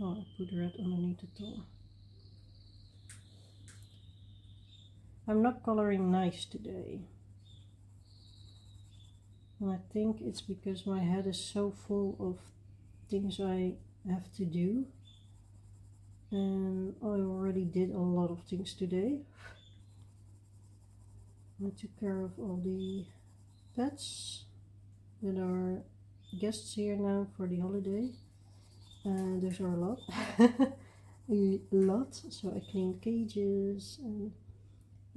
Oh, I put red underneath the tongue. I'm not coloring nice today. And I think it's because my head is so full of things I have to do. And I already did a lot of things today. I took care of all the pets that are guests here now for the holiday. And there's are a lot. A lot. So I cleaned cages and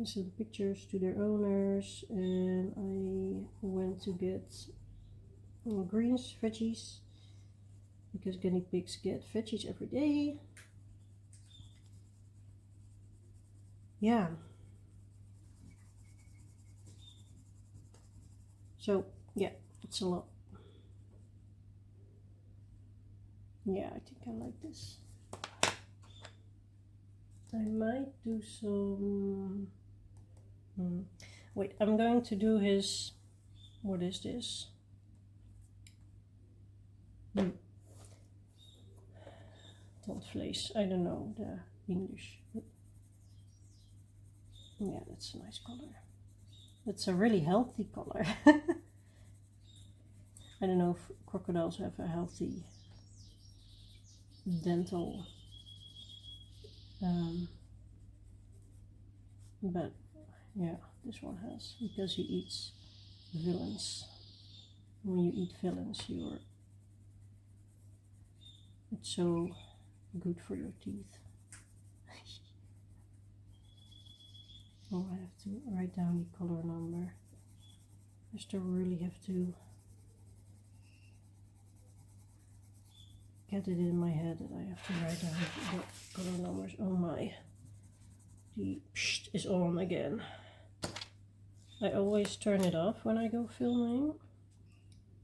I sent pictures to their owners, and I went to get greens, veggies, because guinea pigs get veggies every day. Yeah. So, yeah, it's a lot. Yeah, I think I like this. I might do some... Wait, I'm going to do his... What is this? Tandvlees. I don't know the English. Yeah, that's a nice color. It's a really healthy color. I don't know if crocodiles have a healthy dental, but yeah, this one has, because he eats villains. When you eat villains, it's so good for your teeth. Oh, I have to write down the color number. I still really have to get it in my head that I have to write down the color numbers. Oh my, the psst is on again. I always turn it off when I go filming,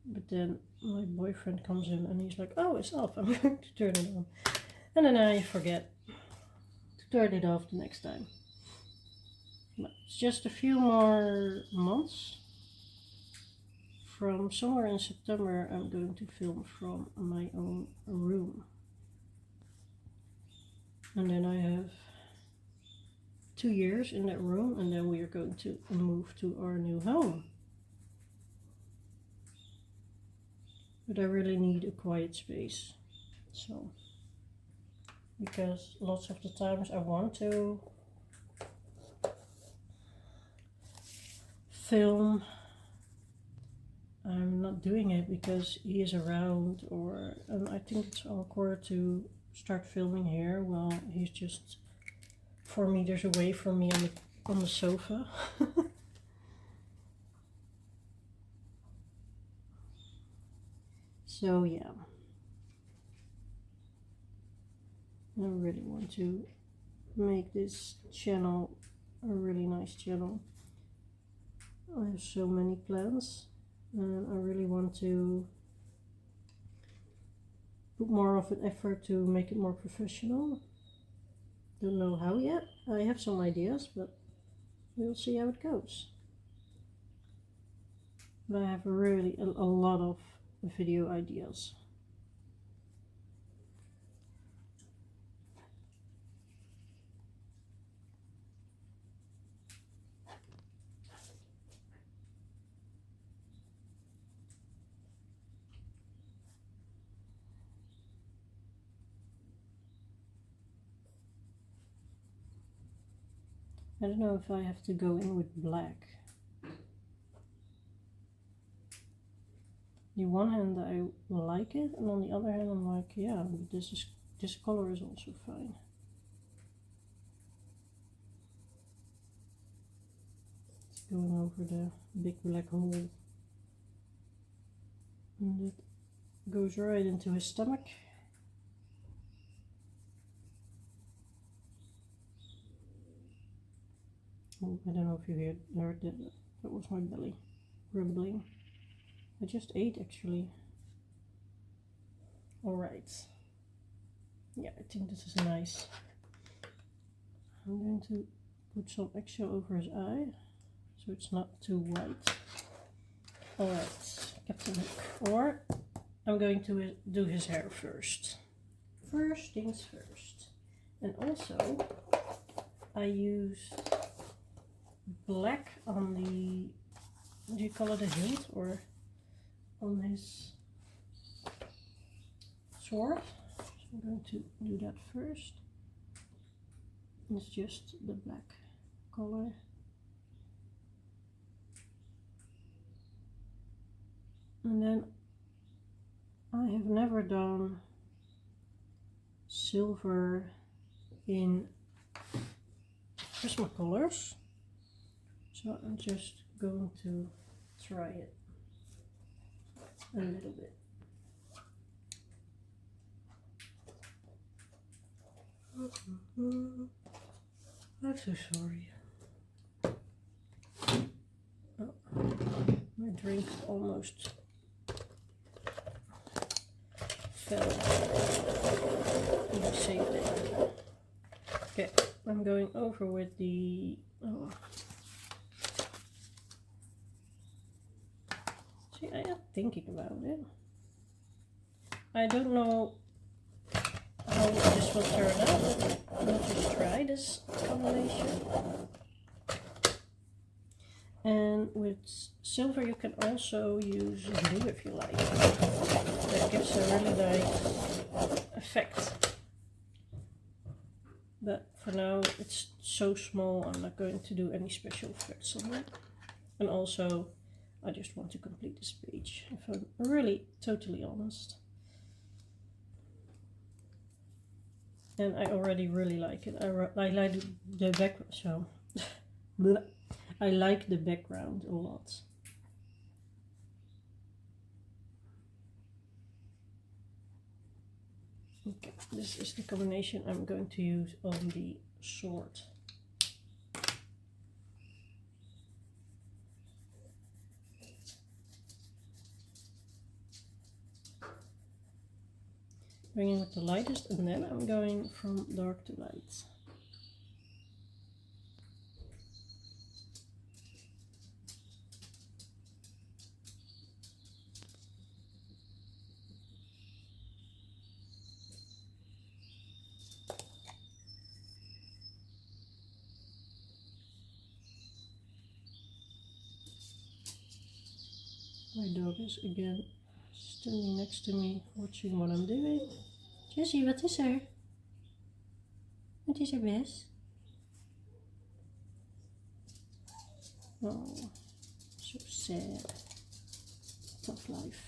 but then my boyfriend comes in and he's like, oh, it's off, I'm going to turn it on. And then I forget to turn it off the next time. But it's just a few more months. From somewhere in September, I'm going to film from my own room. And then I have 2 years in that room, and then we are going to move to our new home. But I really need a quiet space. So, because lots of the times I want to film, I'm not doing it because he is around, or I think it's awkward to start filming here while he's just 4 meters away from me on the sofa. So yeah, I really want to make this channel a really nice channel. I have so many plans and I really want to put more of an effort to make it more professional. Don't know how yet. I have some ideas, but we'll see how it goes. But I have really a lot of video ideas. I don't know if I have to go in with black. On the one hand I like it, and on the other hand I'm like, yeah, but this color is also fine. It's going over the big black hole. And goes right into his stomach. Oh, I don't know if you heard that. That was my belly rumbling. I just ate actually. Alright. Yeah, I think this is nice. I'm going to put some extra over his eye so it's not too white. Alright, Captain Hook. Or I'm going to do his hair first. First things first. And also I use black on the, do you call it a hilt, or on his sword. So I'm going to do that first. It's just the black color. And then I have never done silver in Prismacolors, so I'm just going to try it a little bit. I'm so sorry. Oh, my drink almost fell. I saved it. Okay, I'm going over with the... Oh. See, I am thinking about it. I don't know how this will turn out, but I'll just try this combination. And with silver you can also use blue if you like. That gives a really nice effect. But for now it's so small, I'm not going to do any special effects on it. And also I just want to complete this page, if I'm really totally honest. And I already really like it. I like the background, so I like the background a lot. Okay, this is the combination I'm going to use on the sword. Going in with the lightest, and then I'm going from dark to light. My dog is again standing next to me, watching what I'm doing. Jessie, wat is er? Wat is er best? Oh, so sad. Tough life.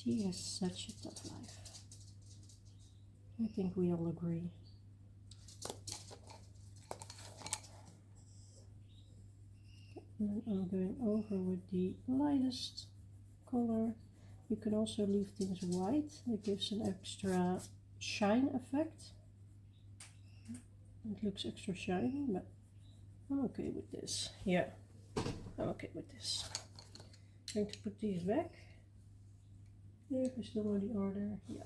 She has such a tough life. I think we all agree. And I'm going over with the lightest color. You can also leave things white. It gives an extra shine effect. It looks extra shiny, but I'm okay with this. Yeah, I'm okay with this. I'm going to put these back. If I still know the order, yeah.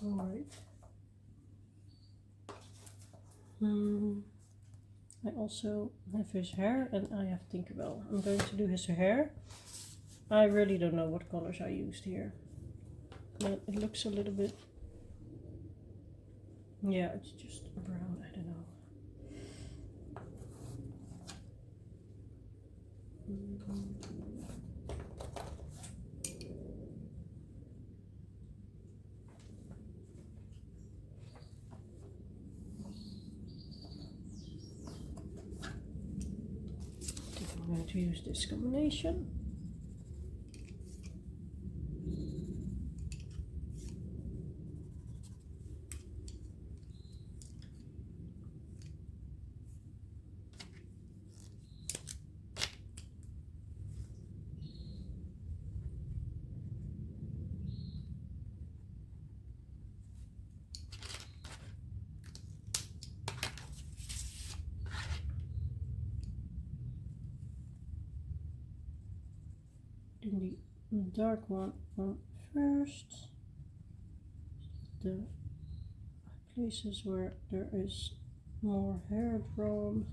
Alright. I also have his hair, and I have Tinkerbell. I'm going to do his hair. I really don't know what colors I used here, but it looks a little bit, yeah, it's just brown, I don't know. I'm going to use this combination. putting the dark one on first. The places where there is more hair drawn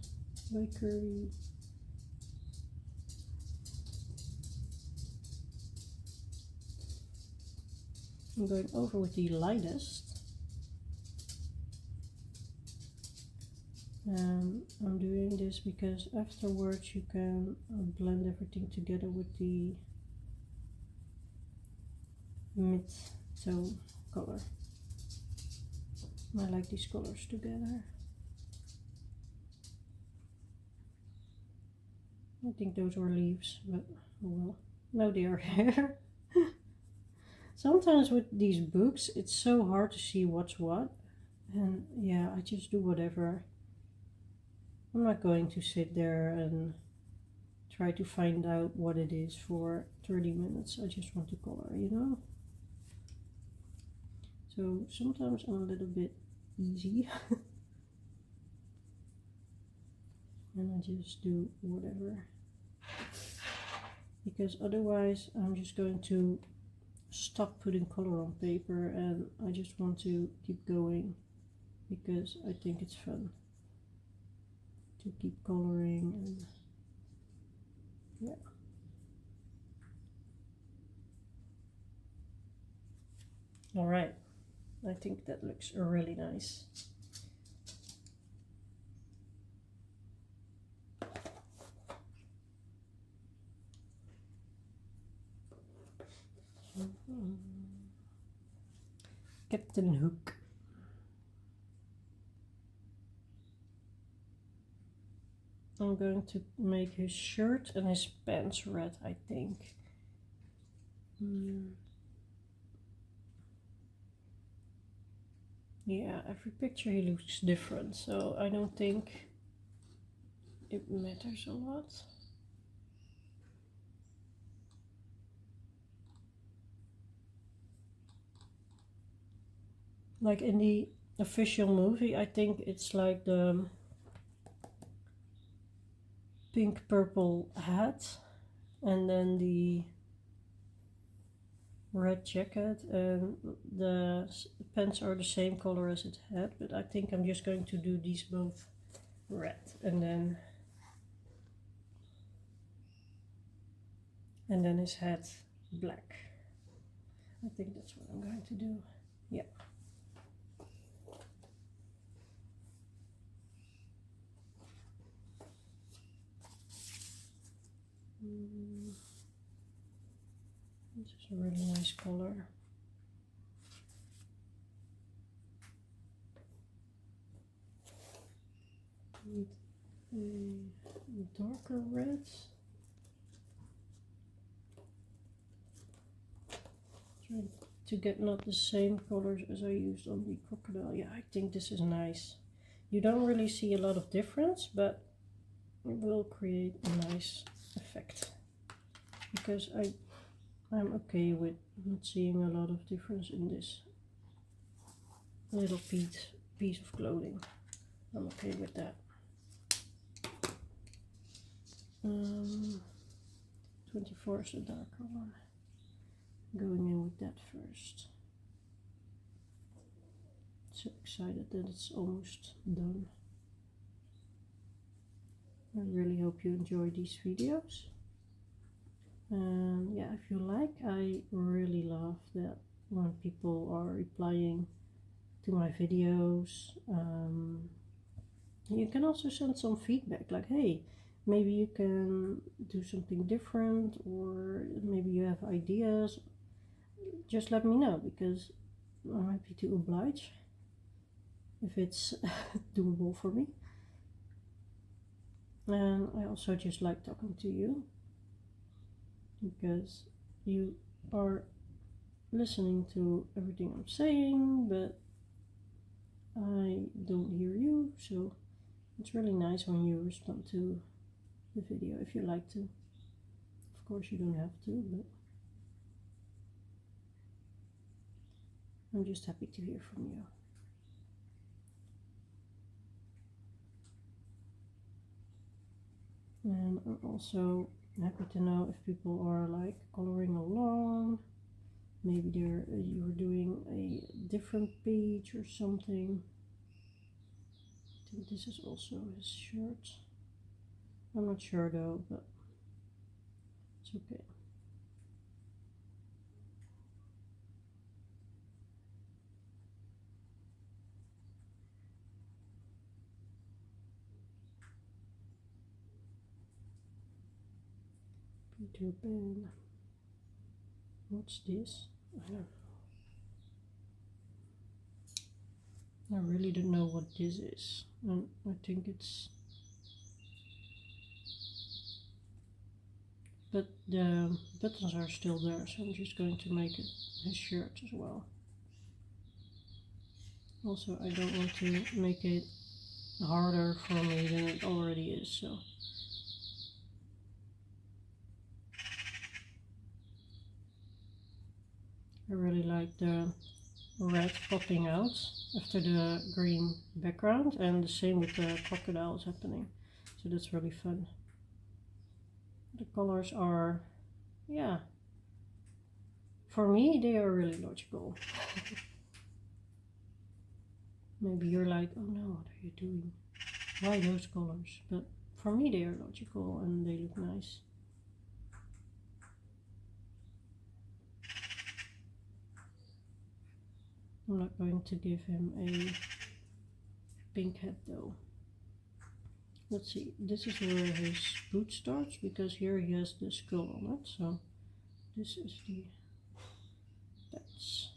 by curly. I'm going over with the lightest. I'm doing this because afterwards you can blend everything together with the mid-tone color. I like these colors together. I think those were leaves, but oh well. No, they are hair. Sometimes with these books, it's so hard to see what's what. And yeah, I just do whatever. I'm not going to sit there and try to find out what it is for 30 minutes. I just want to color, you know? So sometimes I'm a little bit easy. And I just do whatever. Because otherwise I'm just going to stop putting color on paper, and I just want to keep going because I think it's fun to keep coloring. And yeah, all right, I think that looks really nice. Captain Hook. I'm going to make his shirt and his pants red, I think. Yeah, every picture he looks different, so I don't think it matters a lot. Like in the official movie, I think it's like the pink purple hat and then the red jacket, and the pants are the same color as its hat, but I think I'm just going to do these both red and then his hat black. I think that's what I'm going to do. Yeah. This is a really nice color. With a darker red. Trying to get not the same colors as I used on the crocodile. Yeah, I think this is nice. You don't really see a lot of difference, but it will create a nice effect. Because I'm okay with not seeing a lot of difference in this little piece of clothing. I'm okay with that. 24 is a darker one. Going in with that first. So excited that it's almost done. I really hope you enjoy these videos. And yeah, if you like, I really love that when people are replying to my videos. You can also send some feedback, like, hey, maybe you can do something different, or maybe you have ideas. Just let me know, because I'm happy to oblige if it's doable for me. And I also just like talking to you, because you are listening to everything I'm saying, but I don't hear you, so it's really nice when you respond to the video if you like to. Of course you don't have to, but I'm just happy to hear from you. And I'm also Happy to know if people are like coloring along. Maybe you're doing a different page or something. I think this is also his shirt. I'm not sure though, but it's okay. Peter Pan. What's this? I don't know. I really don't know what this is. And I think it's... But the buttons are still there, so I'm just going to make it his shirt as well. Also, I don't want to make it harder for me than it already is, so... I really like the red popping out after the green background, and the same with the crocodiles happening, so that's really fun. The colors are, yeah, for me they are really logical. Maybe you're like, oh no, what are you doing? Why those colors? But for me they are logical and they look nice. I'm not going to give him a pink hat though. Let's see, this is where his boot starts, because here he has the skull on it, so this is the bats.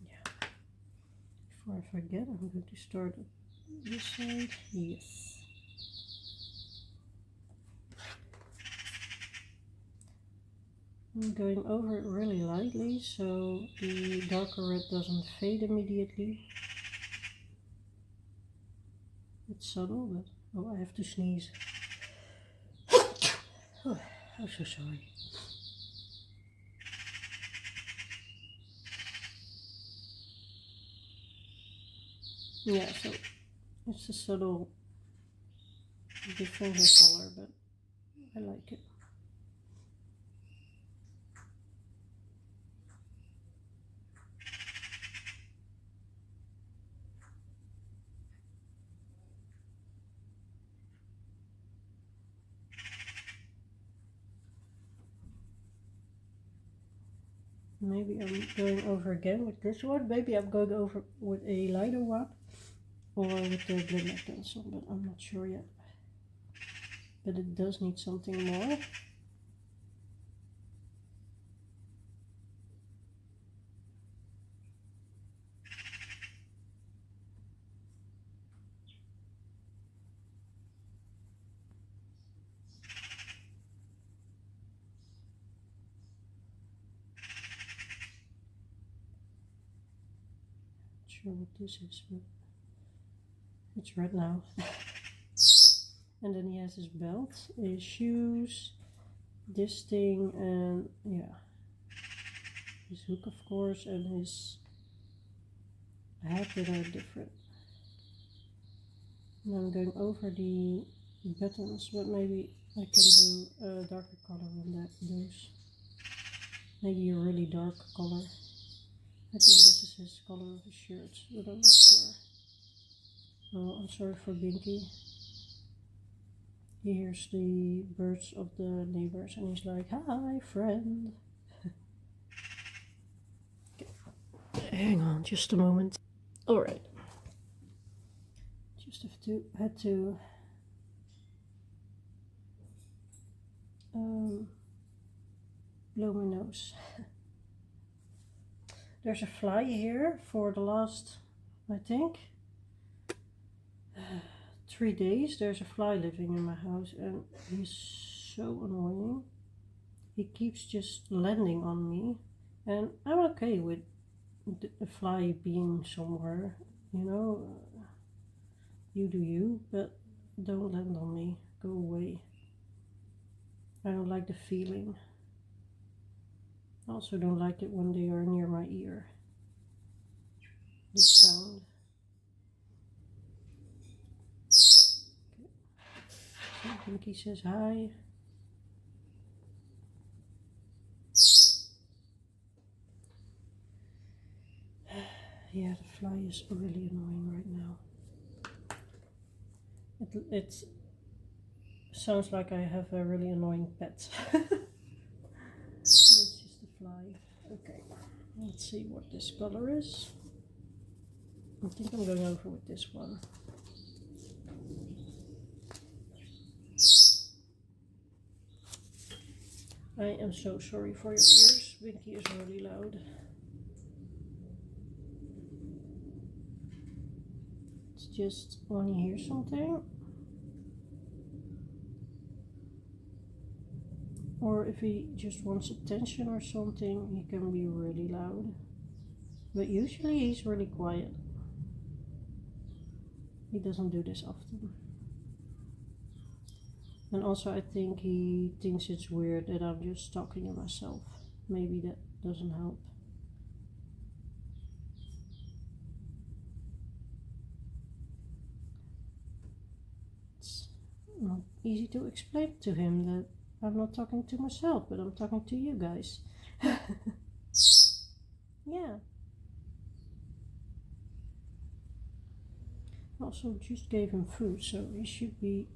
Yeah. Before I forget, I'm going to start at this side. Yes. I'm going over it really lightly so the darker red doesn't fade immediately. It's subtle, but oh, I have to sneeze. Oh, I'm so sorry. Yeah, so it's a subtle difference in color, but I like it. Maybe I'm going over again with this one. Maybe I'm going over with a lighter one or with the blender pencil, but I'm not sure yet. But it does need something more. Not sure what this is, but it's red now. And then he has his belt, his shoes, this thing, and yeah, his hook of course, and his hat that are different. And I'm going over the buttons, but maybe I can do a darker color on those. Maybe a really dark color. I think this is his color of his shirt, but I'm not sure. Oh, I'm sorry for Binky. He hears the birds of the neighbors and he's like, hi friend. Okay. Hang on just a moment. Alright. Just had to blow my nose. There's a fly here for the last, I think, 3 days. There's a fly living in my house and he's so annoying. He keeps just landing on me, and I'm okay with the fly being somewhere, you know, you do you, but don't land on me, go away. I don't like the feeling. I also don't like it when they are near my ear, the sound. think he says hi. Yeah, the fly is really annoying right now. It sounds like I have a really annoying pet. It's just the fly. Okay, let's see what this color is. I think I'm going over with this one. I am so sorry for your ears. Winky is really loud. It's just when you hear something, or if he just wants attention or something, he can be really loud. But usually he's really quiet. He doesn't do this often. And also I think he thinks it's weird that I'm just talking to myself. Maybe that doesn't help. It's not easy to explain to him that I'm not talking to myself, but I'm talking to you guys. Yeah. Also just gave him food, so he should be...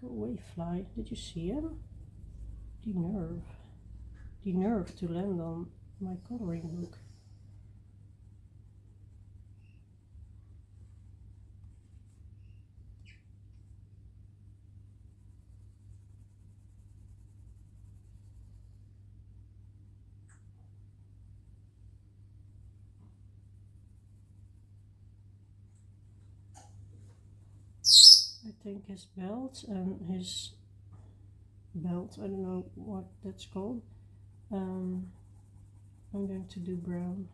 Go away, fly. Did you see him? The nerve. The nerve to land on my coloring book. I think his belt and his belt, I don't know what that's called. I'm going to do brown.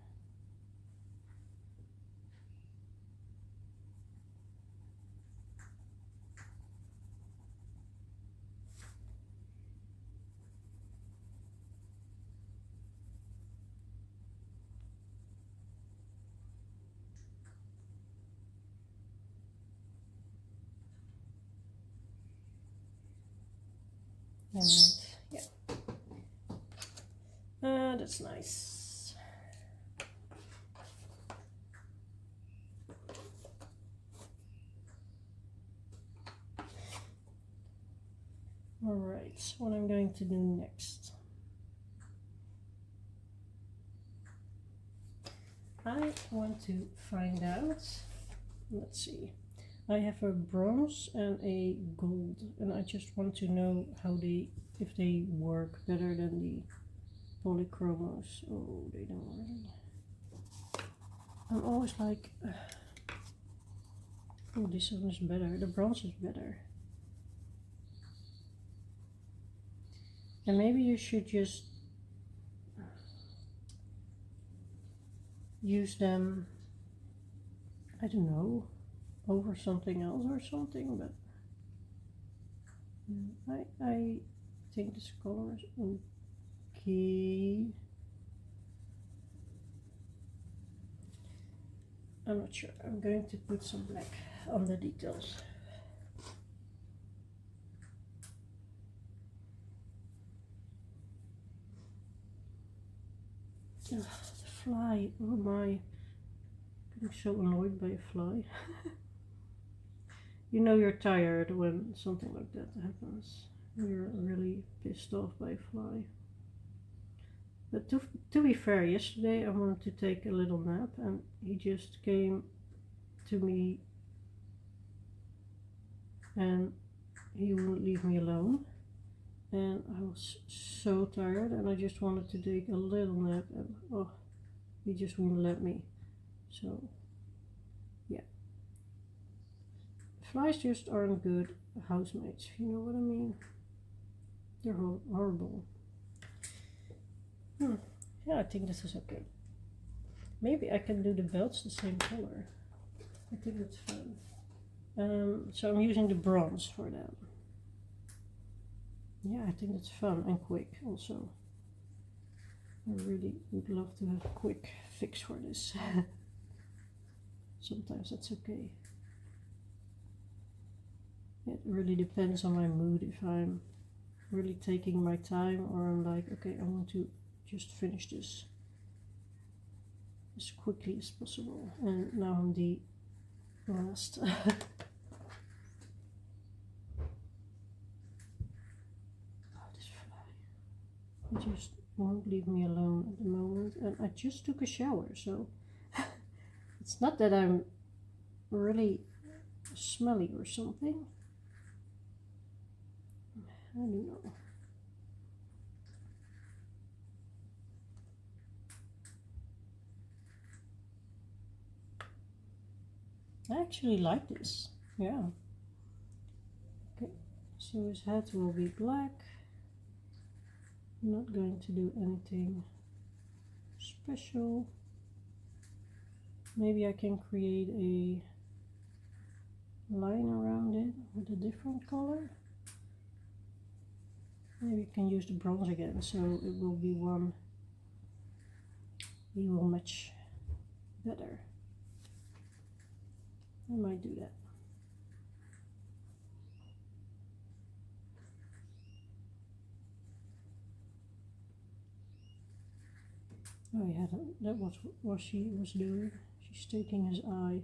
Alright, yeah. That's nice. Alright, what I'm going to do next. I want to find out, let's see, I have a bronze and a gold, and I just want to know how if they work better than the polychromos. Oh, they don't really. I'm always like, oh, this one is better, the bronze is better. And maybe you should just use them, I don't know, over something else or something, but I think this color is okay. I'm not sure. I'm going to put some black on the details. Ugh, the fly, oh my, I'm so annoyed by a fly. You know you're tired when something like that happens. You're really pissed off by a fly. But to be fair, yesterday I wanted to take a little nap and he just came to me and he wouldn't leave me alone. And I was so tired and I just wanted to take a little nap and oh, he just wouldn't let me. So yeah. Flies just aren't good housemates, if you know what I mean. They're horrible. Yeah, I think this is okay. Maybe I can do the belts the same color. I think that's fun. So I'm using the bronze for that. Yeah, I think it's fun and quick also. I really would love to have a quick fix for this. Sometimes that's okay. It really depends on my mood, if I'm really taking my time or I'm like, okay, I want to just finish this as quickly as possible. And now I'm the last. It just won't leave me alone at the moment, and I just took a shower, so it's not that I'm really smelly or something. I don't know. I actually like this, yeah. Okay, so his head will be black. I'm not going to do anything special. Maybe I can create a line around it with a different color. Maybe you can use the bronze again, so it will be one, it will match better. I might do that. Oh yeah, that was what she was doing. She's taking his eye.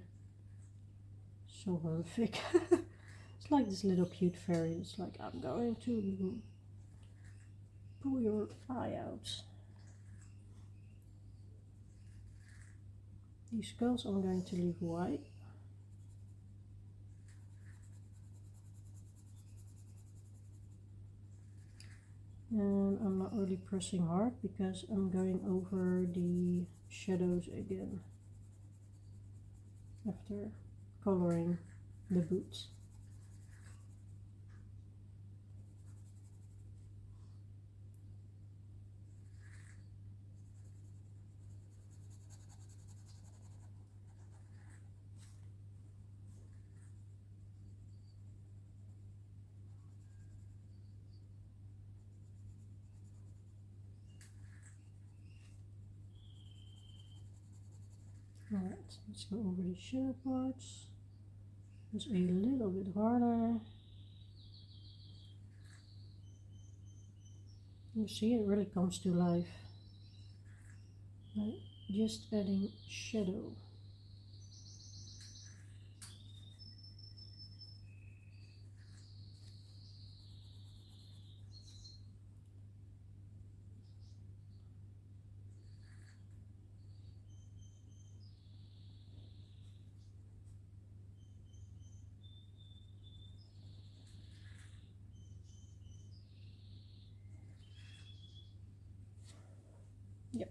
So horrific. It's like this little cute fairy. It's like, I'm going to pull your eye out. These skulls I'm going to leave white. And I'm not really pressing hard because I'm going over the shadows again after coloring the boots. Alright, let's go over the shadow parts. It's a little bit harder. You see, it really comes to life. By just adding shadow. Yep.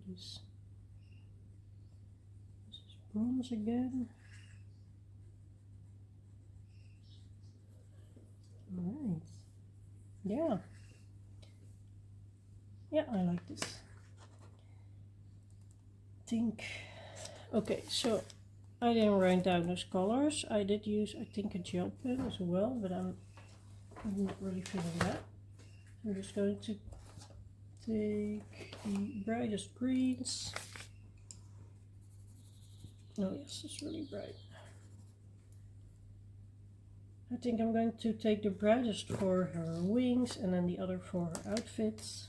This is bronze again. Alright. Yeah. Yeah, I like this. Okay, so I didn't write down those colors. I did use, I think, a gel pen as well, but I'm not really feeling that. I'm just going to take the brightest greens. Oh yes, it's really bright. I think I'm going to take the brightest for her wings and then the other for her outfits.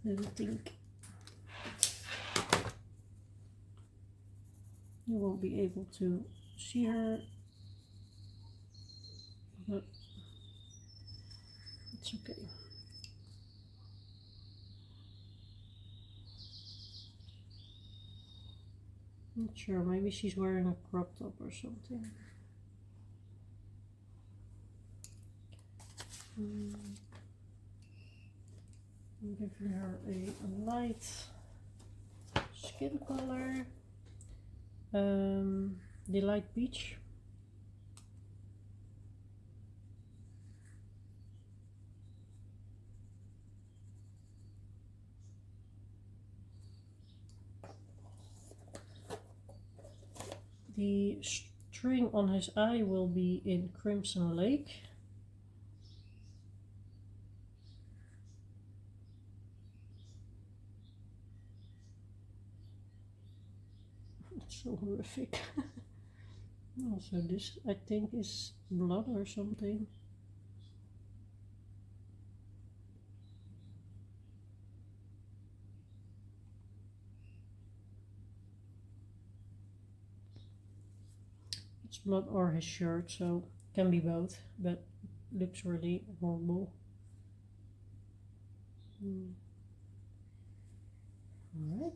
Little pink. You won't be able to see her, but it's okay. Not sure, maybe she's wearing a crop top or something. I'm giving her a light skin color, the light peach. The string on his eye will be in Crimson Lake. So horrific. Also this I think is blood or something. It's blood or his shirt, so can be both, but looks really horrible. Alright.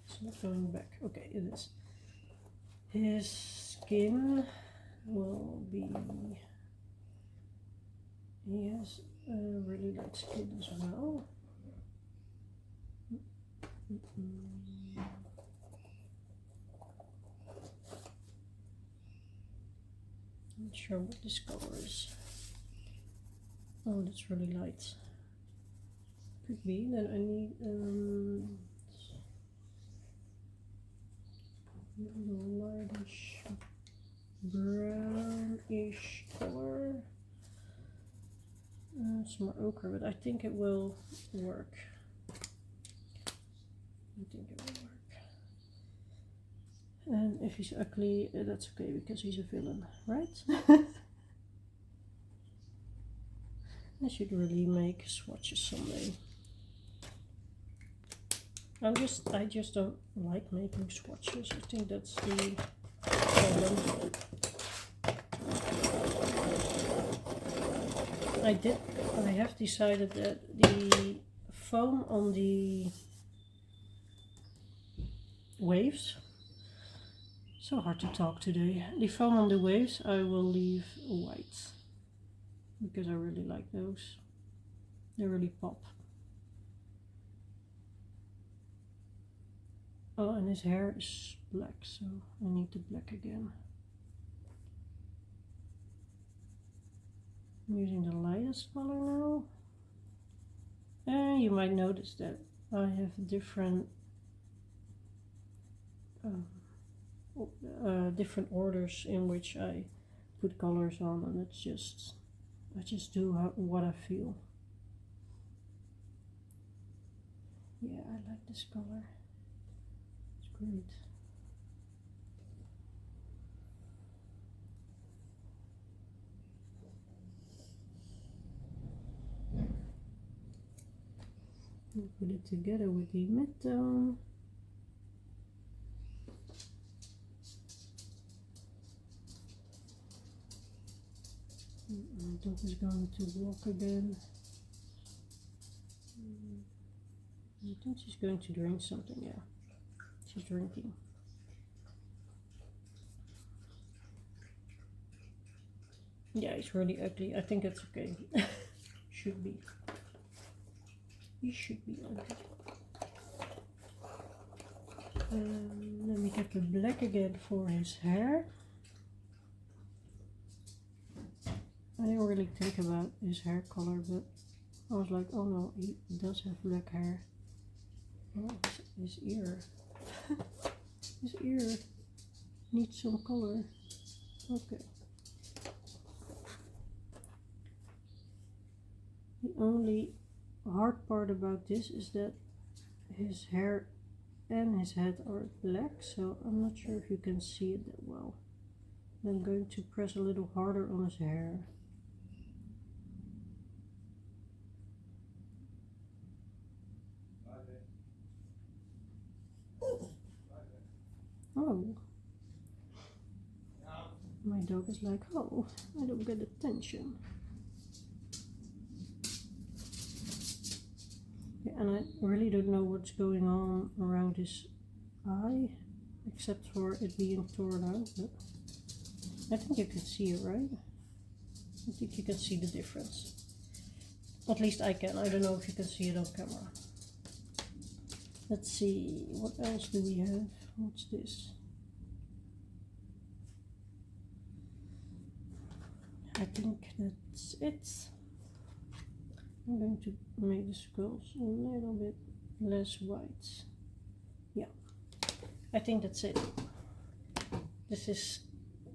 It's not going back. Okay, it is. His skin will be... He has a really light skin as well. Not sure what this color is. Oh, that's really light. Could be. Then I need lightish brownish color. It's more ochre, but I think it will work. And if he's ugly, that's okay because he's a villain, right? I should really make swatches someday. I just don't like making swatches. I think that's the problem. I have decided that the foam on the waves, so hard to talk today, the foam on the waves I will leave white because I really like those. They really pop. Oh, and his hair is black, so I need the black again. I'm using the lightest color now. And you might notice that I have different different orders in which I put colors on, and I just do what I feel. Yeah, I like this color. It's great. I'll put it together with the mid-tone. My dog is going to walk again. I think she's going to drink something, yeah. She's drinking. Yeah, it's really ugly. I think it's okay. Should be. He should be ugly. Then we have the black again for his hair. I didn't really think about his hair color, but I was like, oh no, he does have black hair. Oh, his ear. His ear needs some color. Okay. The only hard part about this is that his hair and his head are black, so I'm not sure if you can see it that well. I'm going to press a little harder on his hair. Oh, my dog is like, oh, I don't get attention. Yeah, and I really don't know what's going on around his eye, except for it being torn out, but I think you can see it, right? I think you can see the difference. At least I can. I don't know if you can see it on camera. Let's see, what else do we have? What's this? I think that's it. I'm going to make the skulls a little bit less white. Yeah, I think that's it. This is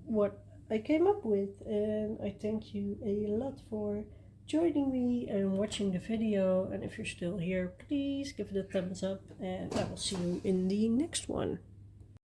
what I came up with, and I thank you a lot for joining me and watching the video. And if you're still here, please give it a thumbs up, and I will see you in the next one.